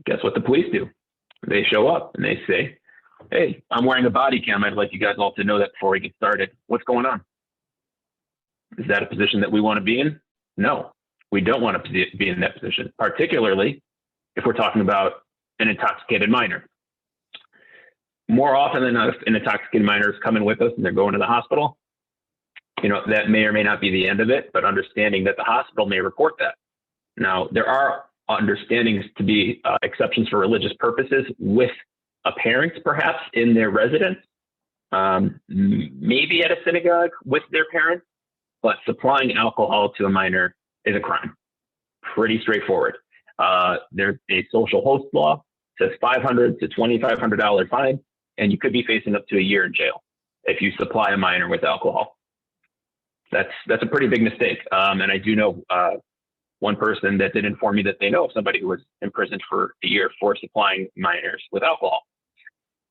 Guess what the police do? They show up and they say, hey, I'm wearing a body cam. I'd like you guys all to know that before we get started. What's going on? Is that a position that we want to be in? No, we don't want to be in that position, particularly if we're talking about an intoxicated minor. More often than not, if an intoxicated minor is coming with us and they're going to the hospital, that may or may not be the end of it, but understanding that the hospital may report that. Now, there are understandings to be exceptions for religious purposes with a parent, perhaps in their residence, maybe at a synagogue with their parents, but supplying alcohol to a minor is a crime. Pretty straightforward. There's a social host law, says $500 to $2,500 fine, and you could be facing up to a year in jail if you supply a minor with alcohol. That's a pretty big mistake. And I do know one person that did inform me that they know of somebody who was imprisoned for a year for supplying minors with alcohol.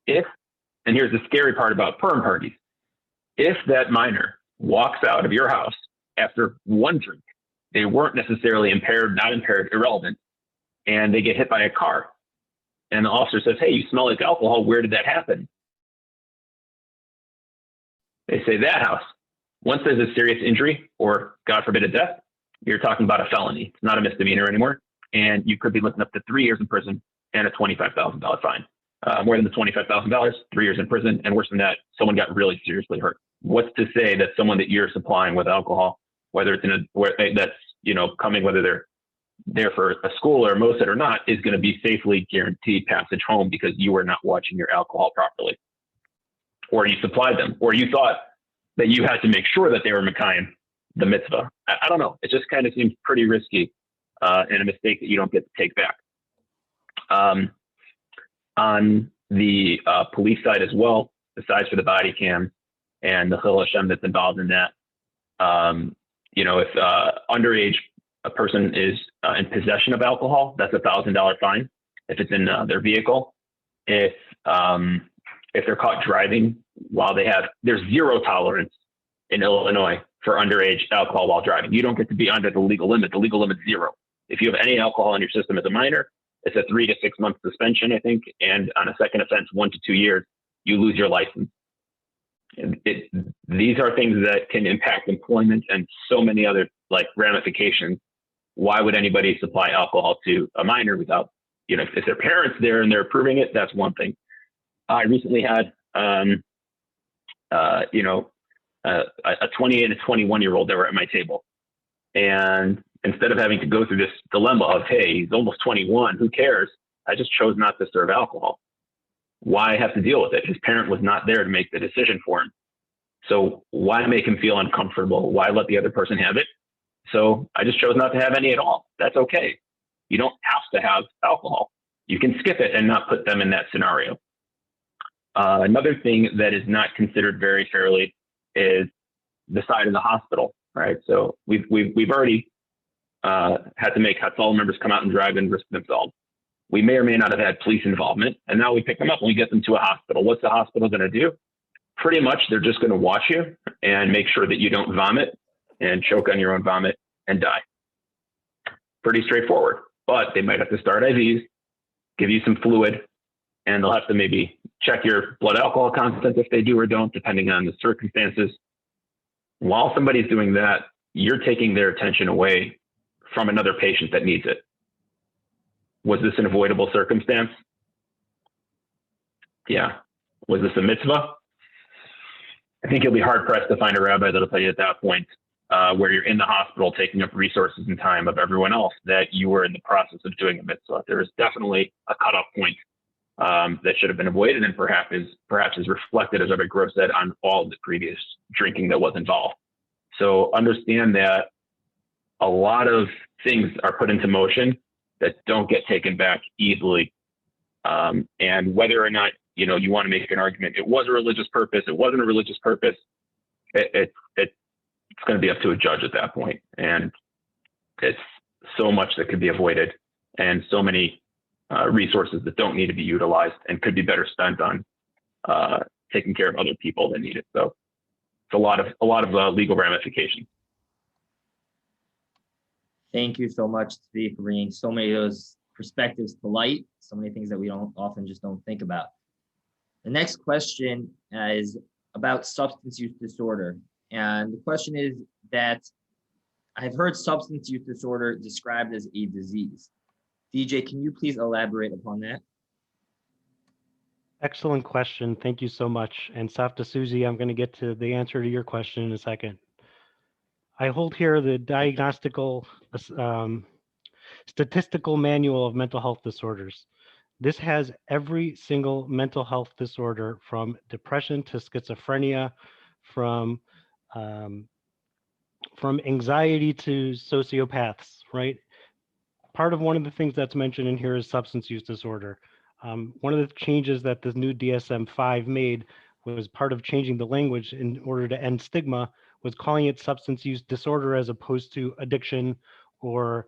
And here's the scary part about Purim parties, if that minor walks out of your house after one drink, They weren't necessarily impaired, not impaired, irrelevant, and they get hit by a car. And the officer says, "Hey, you smell like alcohol. Where did that happen?" They say, "That house." Once there's a serious injury or, God forbid, a death, you're talking about a felony. It's not a misdemeanor anymore. And you could be looking up to 3 years in prison and a $25,000 fine. More than the $25,000, 3 years in prison, and worse than that, someone got really seriously hurt. What's to say that someone that you're supplying with alcohol, whether it's that's coming, whether they're there for a school or MOSET or not, is going to be safely guaranteed passage home because you were not watching your alcohol properly, or you supplied them, or you thought that you had to make sure that they were Mekayim the mitzvah. I don't know. It just kind of seems pretty risky and a mistake that you don't get to take back. On the police side as well, besides for the body cam and the Chil Hashem that's involved in that, if underage a person is in possession of alcohol, that's a $1,000 fine if it's in their vehicle. If they're caught driving while there's zero tolerance in Illinois for underage alcohol while driving. You don't get to be under the legal limit. The legal limit's 0. If you have any alcohol in your system as a minor, it's a 3 to 6 month suspension, I think. And on a second offense, 1 to 2 years, you lose your license. And these are things that can impact employment and so many other ramifications. Why would anybody supply alcohol to a minor without, if their parents there and they're approving it, that's one thing. I recently had, a 20 and a 21-year-old that were at my table. And instead of having to go through this dilemma of, hey, he's almost 21, who cares? I just chose not to serve alcohol. Why have to deal with it? His parent was not there to make the decision for him. So why make him feel uncomfortable? Why let the other person have it? So I just chose not to have any at all. That's okay. You don't have to have alcohol. You can skip it and not put them in that scenario. Another thing that is not considered very fairly is the side of the hospital, right? So we've already had to make Hatzal members come out and drive and risk themselves. We may or may not have had police involvement, and now we pick them up and we get them to a hospital. What's the hospital going to do? Pretty much, they're just going to watch you and make sure that you don't vomit and choke on your own vomit and die. Pretty straightforward, but they might have to start IVs, give you some fluid, and they'll have to maybe check your blood alcohol content if they do or don't, depending on the circumstances. While somebody's doing that, you're taking their attention away from another patient that needs it. Was this an avoidable circumstance? Yeah. Was this a mitzvah? I think you'll be hard pressed to find a rabbi that'll tell you at that point, where you're in the hospital taking up resources and time of everyone else, that you were in the process of doing a mitzvah. There is definitely a cutoff point that should have been avoided, and perhaps is reflected, as Rabbi Gross said, on all of the previous drinking that was involved. So understand that a lot of things are put into motion that don't get taken back easily. And whether or not, you want to make an argument, it was a religious purpose, it wasn't a religious purpose, it's going to be up to a judge at that point. And it's so much that could be avoided, and so many resources that don't need to be utilized and could be better spent on taking care of other people that need it. So it's a lot of legal ramifications. Thank you so much, Tzvi, for bringing so many of those perspectives to light, so many things that we often just don't think about. The next question is about substance use disorder. And the question is that I've heard substance use disorder described as a disease. DJ, can you please elaborate upon that? Excellent question. Thank you so much. And Safta Susie, I'm going to get to the answer to your question in a second. I hold here the Statistical Manual of Mental Health Disorders. This has every single mental health disorder, from depression to schizophrenia, from anxiety to sociopaths, right? One of the things that's mentioned in here is substance use disorder. One of the changes that the new DSM-5 made was part of changing the language in order to end stigma, was calling it substance use disorder as opposed to addiction or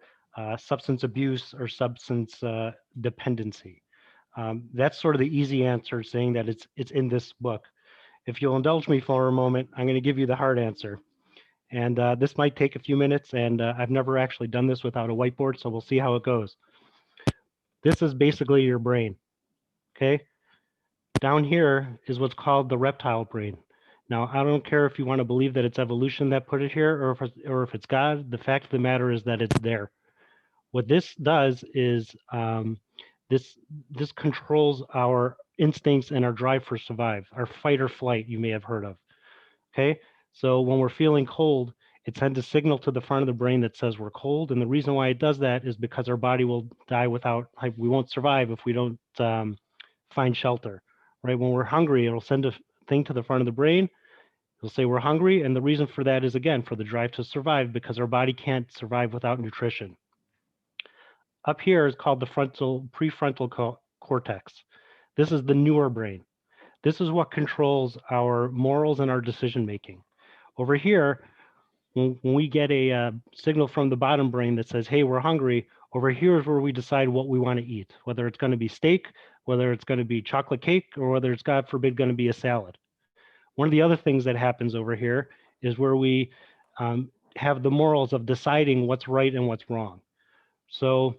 substance abuse or substance dependency. That's sort of the easy answer, saying that it's in this book. If you'll indulge me for a moment, I'm going to give you the hard answer. And this might take a few minutes, and I've never actually done this without a whiteboard, so we'll see how it goes. This is basically your brain, okay? Down here is what's called the reptile brain. Now, I don't care if you want to believe that it's evolution that put it here, or if it's God. The fact of the matter is that it's there. What this does is this controls our instincts and our drive for survive, our fight or flight, you may have heard of. Okay, so when we're feeling cold, it sends a signal to the front of the brain that says we're cold, and the reason why it does that is because our body will die without, like, we won't survive if we don't find shelter. Right? When we're hungry, it'll send a thing to the front of the brain. It'll say we're hungry, and the reason for that is, again, for the drive to survive, because our body can't survive without nutrition. Up here is called the prefrontal cortex. This is the newer brain. This is what controls our morals and our decision making. Over here, when we get a signal from the bottom brain that says, hey, we're hungry, over here is where we decide what we want to eat, whether it's going to be steak, whether it's going to be chocolate cake, or whether it's, God forbid, going to be a salad. One of the other things that happens over here is where we have the morals of deciding what's right and what's wrong. So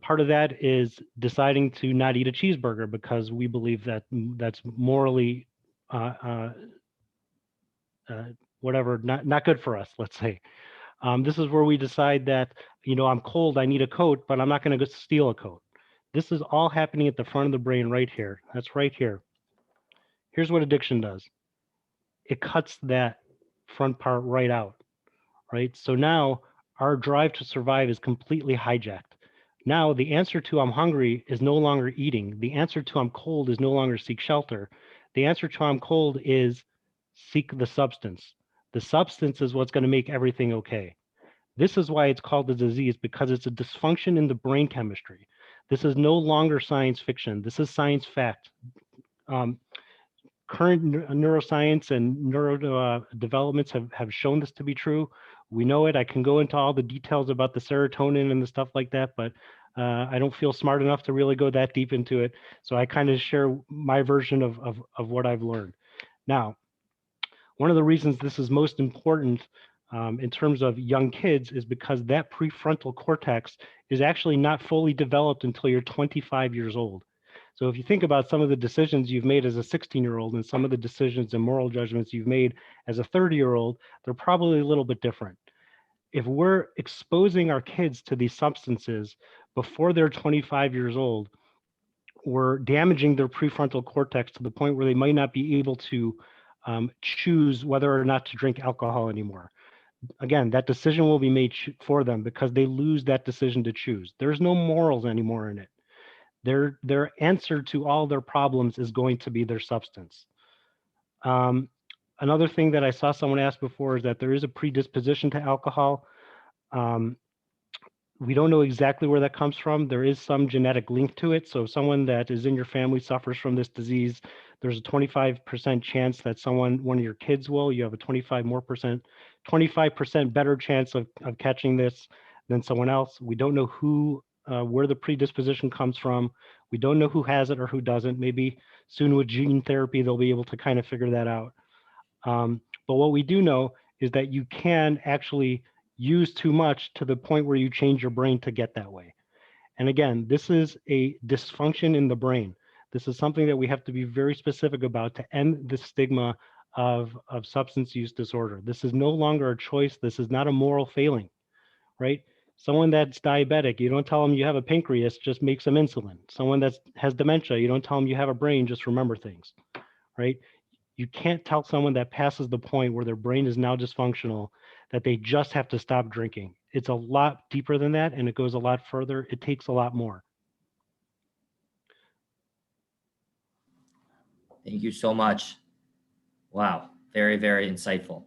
part of that is deciding to not eat a cheeseburger because we believe that that's morally whatever, not good for us, let's say. This is where we decide that, you know, I'm cold, I need a coat, but I'm not going to go steal a coat. This is all happening at the front of the brain right here. That's right here. Here's what addiction does. It cuts that front part right out, right? So now our drive to survive is completely hijacked. Now the answer to I'm hungry is no longer eating. The answer to I'm cold is no longer seek shelter. The answer to I'm cold is seek the substance. The substance is what's going to make everything okay. This is why it's called a disease, because it's a dysfunction in the brain chemistry. This is no longer science fiction. This is science fact. Current neuroscience and neuro developments have shown this to be true. We know it. I can go into all the details about the serotonin and the stuff like that, but I don't feel smart enough to really go that deep into it. So I kind of share my version of what I've learned. Now, one of the reasons this is most important in terms of young kids is because that prefrontal cortex is actually not fully developed until you're 25 years old. So if you think about some of the decisions you've made as a 16-year-old and some of the decisions and moral judgments you've made as a 30-year-old, they're probably a little bit different. If we're exposing our kids to these substances before they're 25 years old, we're damaging their prefrontal cortex to the point where they might not be able to choose whether or not to drink alcohol anymore. Again, that decision will be made for them because they lose that decision to choose. There's no morals anymore in it. Their answer to all their problems is going to be their substance. Another thing that I saw someone ask before is that there is a predisposition to alcohol. We don't know exactly where that comes from. There is some genetic link to it. So if someone that is in your family suffers from this disease, there's a 25% chance that one of your kids will. You have a 25% better chance of catching this than someone else. We don't know where the predisposition comes from. We don't know who has it or who doesn't. Maybe soon with gene therapy, they'll be able to kind of figure that out. But what we do know is that you can actually use too much to the point where you change your brain to get that way. And again, this is a dysfunction in the brain. This is something that we have to be very specific about to end the stigma of substance use disorder. This is no longer a choice. This is not a moral failing, right? Someone that's diabetic, you don't tell them you have a pancreas, just make some insulin. Someone that has dementia, you don't tell them you have a brain, just remember things, right? You can't tell someone that passes the point where their brain is now dysfunctional that they just have to stop drinking. It's a lot deeper than that, and it goes a lot further. It takes a lot more. Thank you so much. Wow, very, very insightful.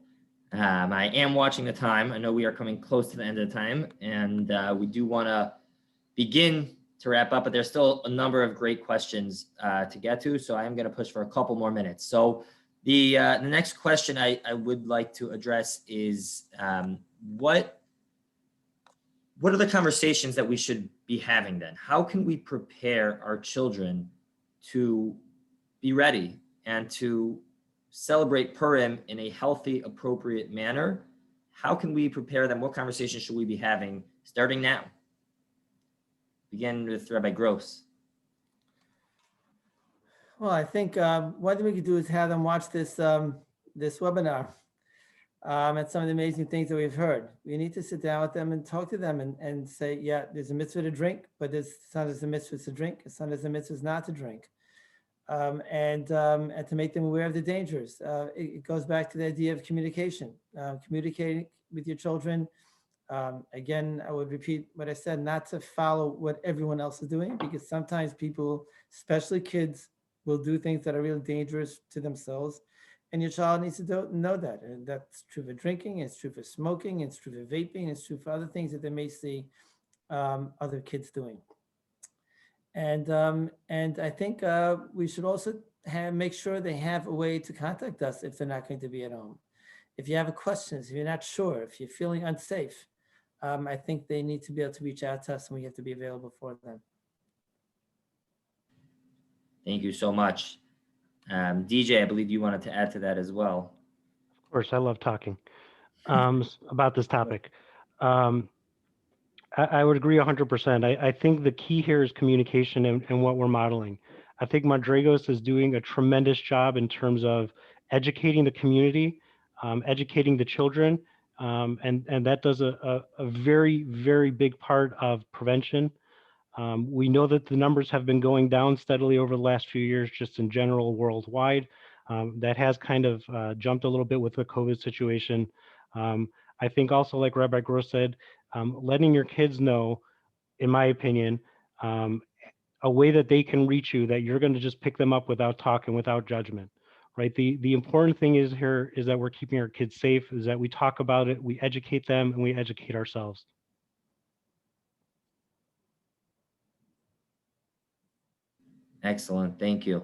I am watching the time. I know we are coming close to the end of the time, and we do want to begin to wrap up, but there's still a number of great questions to get to, so I am going to push for a couple more minutes. So the next question I would like to address is what are the conversations that we should be having then? How can we prepare our children to be ready and to celebrate Purim in a healthy, appropriate manner how can we prepare them? What conversations should we be having starting now? Begin with Rabbi Gross. Well, I think one thing we could do is have them watch this this webinar and some of the amazing things that we've heard. We need to sit down with them and talk to them and say, yeah, there's a mitzvah to drink, but it's not as a mitzvah to drink. It's not as a mitzvah not to drink. And to make them aware of the dangers. It goes back to the idea of communication, communicating with your children. Again, I would repeat what I said, not to follow what everyone else is doing, because sometimes people, especially kids, will do things that are really dangerous to themselves. And your child needs to know that. And that's true for drinking, it's true for smoking, it's true for vaping, it's true for other things that they may see other kids doing. And I think we should also make sure they have a way to contact us if they're not going to be at home. If you have questions, if you're not sure, if you're feeling unsafe, I think they need to be able to reach out to us, and we have to be available for them. Thank you so much. DJ, I believe you wanted to add to that as well. Of course, I love talking about this topic. I would agree 100%. I think the key here is communication and what we're modeling. I think Madrigos is doing a tremendous job in terms of educating the community, educating the children, and that does a very, very big part of prevention. We know that the numbers have been going down steadily over the last few years, just in general worldwide. That has kind of jumped a little bit with the COVID situation. I think also, like Rabbi Gross said, letting your kids know, in my opinion, a way that they can reach you, that you're going to just pick them up without talking, without judgment, right? The important thing is here is that we're keeping our kids safe, is that we talk about it, we educate them, and we educate ourselves. Excellent, thank you.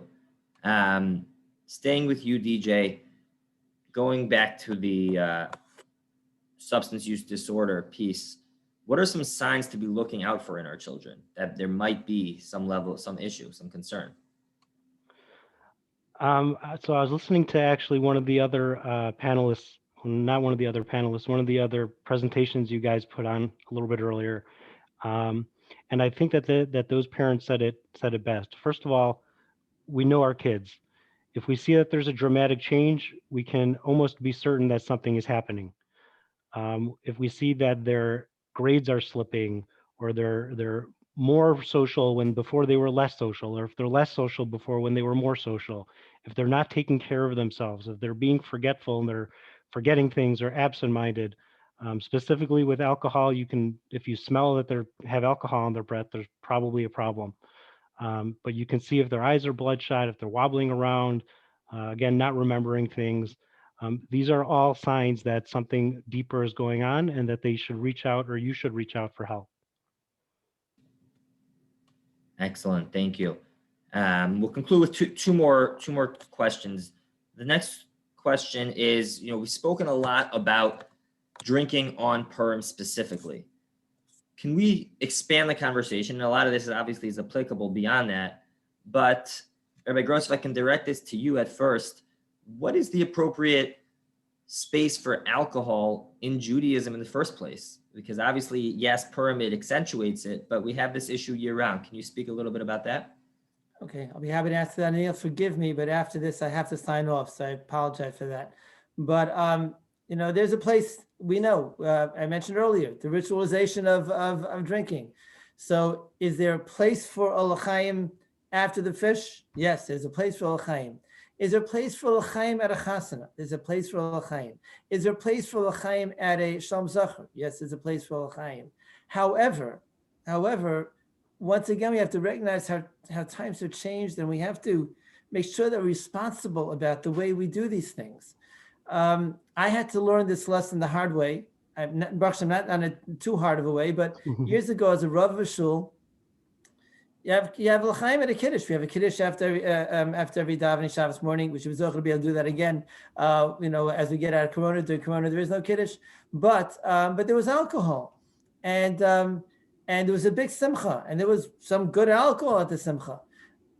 Staying with you, DJ, going back to the substance use disorder piece, what are some signs to be looking out for in our children that there might be some level, some issue, some concern? So I was listening to actually one of the other panelists, not one of the other panelists, one of the other presentations you guys put on a little bit earlier. And I think that those parents said it best. First of all, we know our kids. If we see that there's a dramatic change, we can almost be certain that something is happening. If we see that their grades are slipping, or they're more social when before they were less social, or if they're less social before when they were more social, if they're not taking care of themselves, if they're being forgetful and they're forgetting things or absent-minded, specifically with alcohol, you can, if you smell that they have alcohol in their breath, there's probably a problem. But you can see if their eyes are bloodshot, if they're wobbling around, again, not remembering things. These are all signs that something deeper is going on and that they should reach out, or you should reach out for help. Excellent, thank you. We'll conclude with two more questions. The next question is, we've spoken a lot about drinking on Purim specifically. Can we expand the conversation? And a lot of this obviously is applicable beyond that, but Rabbi Gross, if I can direct this to you at first, what is the appropriate space for alcohol in Judaism in the first place? Because obviously, yes, Purim, it accentuates it, but we have this issue year round. Can you speak a little bit about that? Okay, I'll be happy to answer that. And you'll forgive me, but after this, I have to sign off, so I apologize for that. But there's a place we know. I mentioned earlier the ritualization of drinking. So, is there a place for l'chaim after the fish? Yes, there's a place for l'chaim. Is there a place for l'chaim at a chasana? There's a place for l'chaim. Is there a place for l'chaim at a shalom zachar? Yes, there's a place for l'chaim. However, once again, we have to recognize how times have changed, and we have to make sure that we're responsible about the way we do these things. I had to learn this lesson the hard way. I'm not on a too hard of a way, but years ago, as a Rav of a shul, you have l'chaim at a kiddush. We have a kiddush after every davening Shabbos morning, which was going to be able to do that again. As we get out of Corona, during Corona, there is no kiddush, but there was alcohol, and there was a big simcha, and there was some good alcohol at the simcha.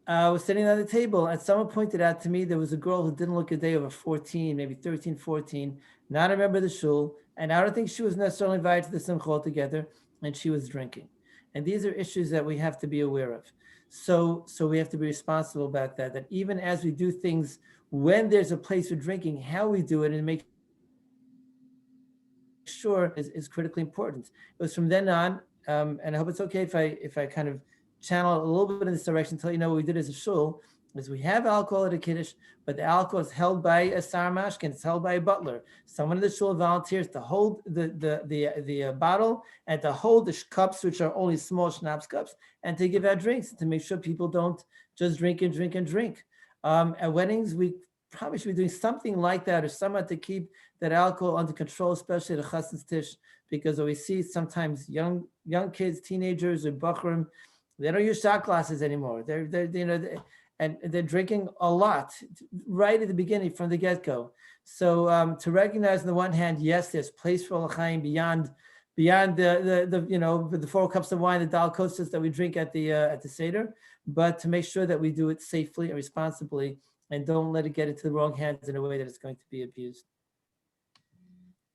I was sitting on the table, and someone pointed out to me there was a girl who didn't look a day over 14, maybe 13, 14, not a member of the shul, And I don't think she was necessarily invited to the simcha altogether, and she was drinking. And these are issues that we have to be aware of. So we have to be responsible about that, that even as we do things when there's a place for drinking, how we do it and make sure is critically important. It was from then on, and I hope it's okay if I kind of channel a little bit in this direction, tell you know what we did as a shul, is we have alcohol at a kiddush, but the alcohol is held by a sar mashkin, it's held by a butler. Someone in the shul volunteers to hold the bottle and to hold the cups, which are only small schnapps cups, and to give out drinks to make sure people don't just drink and drink and drink. At weddings, we probably should be doing something like that, or somewhat to keep that alcohol under control, especially at a chassid's tish, because we see sometimes young kids, teenagers, or bachrim, they don't use shot glasses anymore. And they're drinking a lot right at the beginning from the get-go. So to recognize on the one hand, yes, there's place for l'chaim beyond the 4 cups of wine, the dal kostas that we drink at the seder, but to make sure that we do it safely and responsibly, and don't let it get into the wrong hands in a way that it's going to be abused.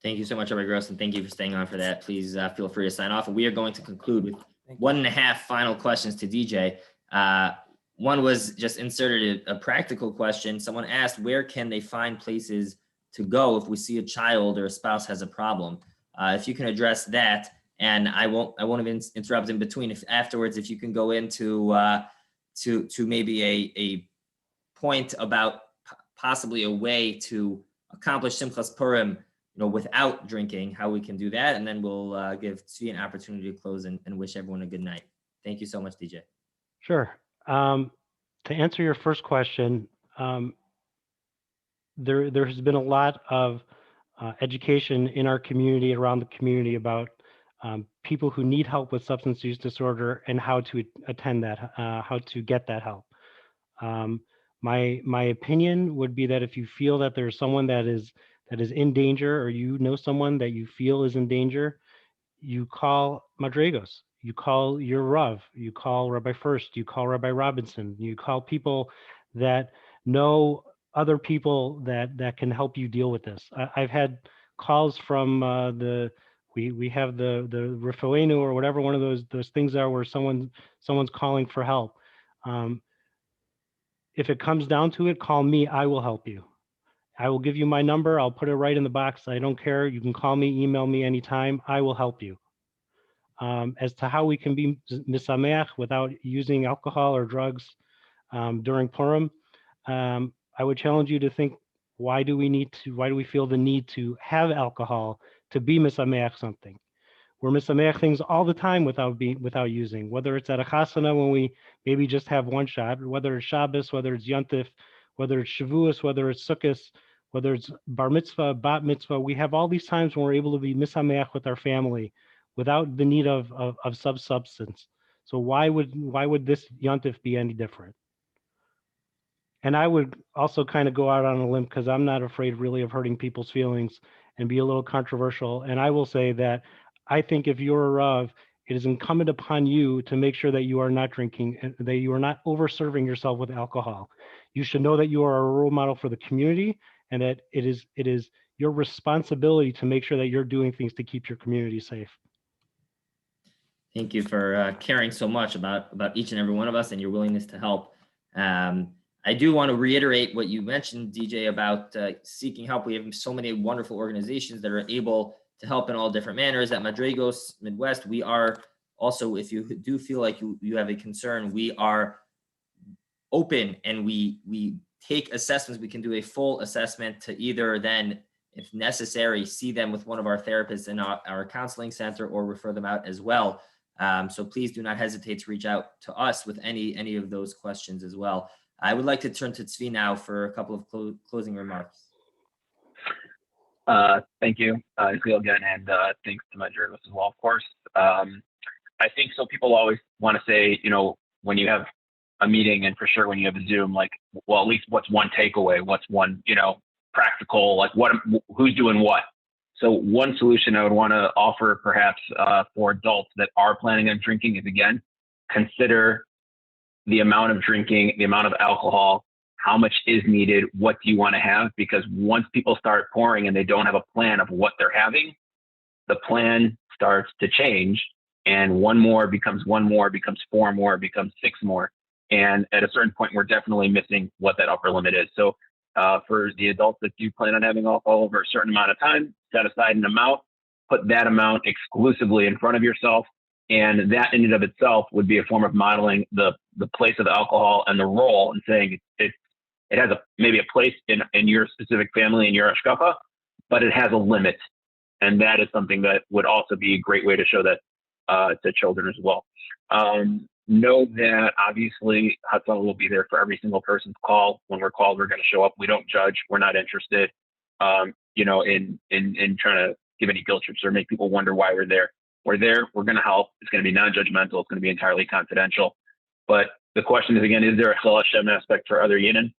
Thank you so much, Rabbi Gross, and thank you for staying on for that. Please feel free to sign off. And we are going to conclude with 1.5 final questions to DJ. One was just inserted a practical question. Someone asked, where can they find places to go if we see a child or a spouse has a problem? If you can address that, and I won't even interrupt in between. If afterwards, if you can go into to maybe a point about possibly a way to accomplish Simchas Purim, without drinking, how we can do that, and then we'll give Tzvi an opportunity to close and wish everyone a good night. Thank you so much, DJ. Sure. To answer your first question, there has been a lot of education in our community, around the community, about people who need help with substance use disorder and how to attend that, how to get that help. My opinion would be that if you feel that there's someone that is in danger, or someone that you feel is in danger, you call Madrigos, you call your Rav, you call Rabbi First, you call Rabbi Robinson, you call people that know other people that can help you deal with this. I've had calls from we have the Refuenu or whatever one of those things are, where someone's calling for help. If it comes down to it, call me, I will help you. I will give you my number. I'll put it right in the box. I don't care. You can call me, email me anytime. I will help you. As to how we can be misameach without using alcohol or drugs during Purim, I would challenge you to think, why do we feel the need to have alcohol to be misameach something? We're misameach things all the time without using, whether it's at a chasana when we maybe just have one shot, whether it's Shabbos, whether it's Yontif, whether it's Shavuos, whether it's Sukkot, whether it's Bar Mitzvah, Bat Mitzvah. We have all these times when we're able to be misameach with our family without the need of substance. So why would this Yontif be any different? And I would also kind of go out on a limb, because I'm not afraid really of hurting people's feelings and be a little controversial. And I will say that I think if you're a Rav, it is incumbent upon you to make sure that you are not drinking, and that you are not over-serving yourself with alcohol. You should know that you are a role model for the community, and that it is your responsibility to make sure that you're doing things to keep your community safe. Thank you for caring so much about each and every one of us and your willingness to help. I do want to reiterate what you mentioned, DJ, about seeking help. We have so many wonderful organizations that are able to help in all different manners. At Madrigos Midwest, we are also, if you do feel like you have a concern, we are open, and we take assessments. We can do a full assessment to either then, if necessary, see them with one of our therapists in our counseling center, or refer them out as well. So please do not hesitate to reach out to us with any of those questions as well. I would like to turn to Tzvi now for a couple of closing remarks. Thank you, again, and thanks to my journalist as well, of course. I think so. People always want to say, when you have a meeting, and for sure when you have a Zoom, like, well, at least what's one takeaway? What's one, practical, like who's doing what? So one solution I would want to offer, perhaps for adults that are planning on drinking, is, again, consider the amount of drinking, the amount of alcohol, how much is needed, what do you want to have? Because once people start pouring and they don't have a plan of what they're having, the plan starts to change, and one more becomes four more, becomes six more. And at a certain point, we're definitely missing what that upper limit is. So for the adults that do plan on having alcohol over a certain amount of time, set aside an amount, put that amount exclusively in front of yourself. And that in and of itself would be a form of modeling the place of alcohol and the role, and saying it has maybe a place in your specific family, in your hashkafa, but it has a limit. And that is something that would also be a great way to show that to children as well. Know that obviously Hatzalah will be there for every single person's call. When we're called, we're going to show up. We don't judge. We're not interested, in trying to give any guilt trips or make people wonder why we're there. We're there. We're going to help. It's going to be non-judgmental. It's going to be entirely confidential. But the question is, again, is there a Chil Hashem aspect for other Yidden?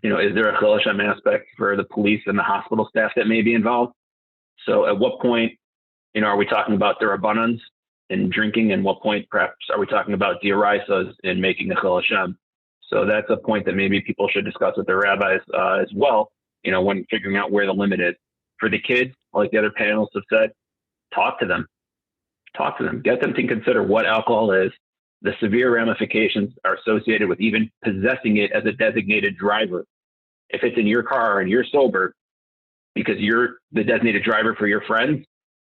Is there a Chil Hashem aspect for the police and the hospital staff that may be involved? So at what point, are we talking about the Rabbanans in drinking? And what point, perhaps, are we talking about D'Oraisas in making a Chil Hashem? So that's a point that maybe people should discuss with their rabbis as well, when figuring out where the limit is. For the kids, like the other panelists have said, talk to them. Get them to consider what alcohol is. The severe ramifications are associated with even possessing it as a designated driver. If it's in your car and you're sober because you're the designated driver for your friends,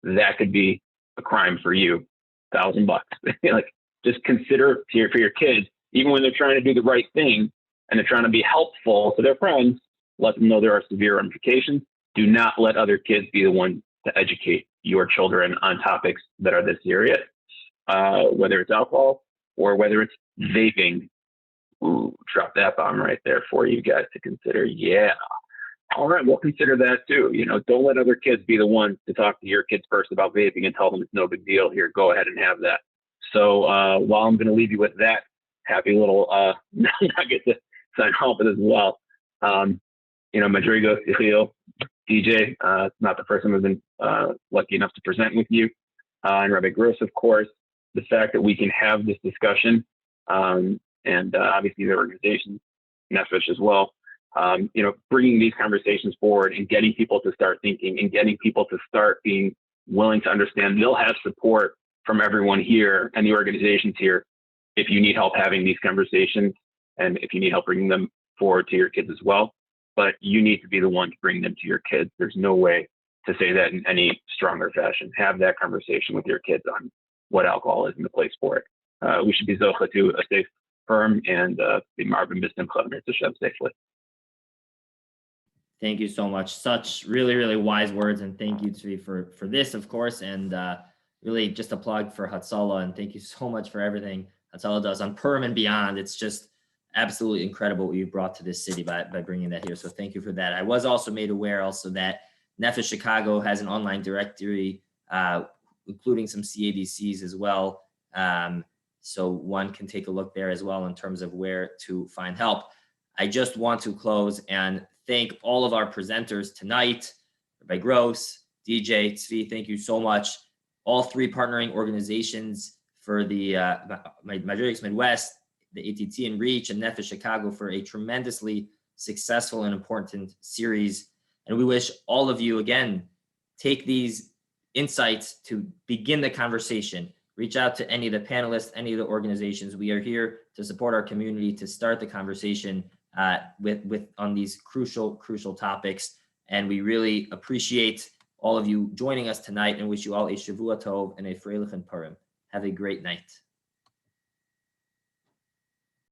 that could be a crime for you. $1,000. Just consider for your kids, even when they're trying to do the right thing and they're trying to be helpful to their friends, let them know there are severe ramifications. Do not let other kids be the one to educate your children on topics that are this serious, whether it's alcohol or whether it's vaping. Ooh, drop that bomb right there for you guys to consider. Yeah. All right, we'll consider that too. Don't let other kids be the ones to talk to your kids first about vaping and tell them it's no big deal. Here, go ahead and have that. So while I'm going to leave you with that happy little nugget to sign off with as well. Madrigo, Yechiel, DJ, not the first time I've been lucky enough to present with you, and Rabbi Gross, of course. The fact that we can have this discussion, and obviously the organization, Nefesh as well, bringing these conversations forward and getting people to start thinking and getting people to start being willing to understand they'll have support from everyone here and the organizations here if you need help having these conversations and if you need help bringing them forward to your kids as well. But you need to be the one to bring them to your kids. There's no way to say that in any stronger fashion. Have that conversation with your kids on what alcohol is and the place for it. We should be zocha to a safe Purim and be marvin b'simcha Hashem safely. Thank you so much. Such really, really wise words. And thank you, Tzvi, for this, of course. And really just a plug for Hatzalah. And thank you so much for everything Hatzalah does on Purim and beyond. It's just absolutely incredible what you brought to this city by bringing that here. So thank you for that. I was also made aware also that Nefesh Chicago has an online directory, including some CADCs as well. So one can take a look there as well in terms of where to find help. I just want to close and thank all of our presenters tonight, Rabbi Gross, DJ, Tzvi, thank you so much. All three partnering organizations for the Madrigas Midwest, the ATT and Reach, and Nefesh Chicago for a tremendously successful and important series. And we wish all of you, again, take these insights to begin the conversation. Reach out to any of the panelists, any of the organizations. We are here to support our community, to start the conversation on these crucial topics. And we really appreciate all of you joining us tonight and wish you all a Shavua Tov and a Freilich and Purim. Have a great night.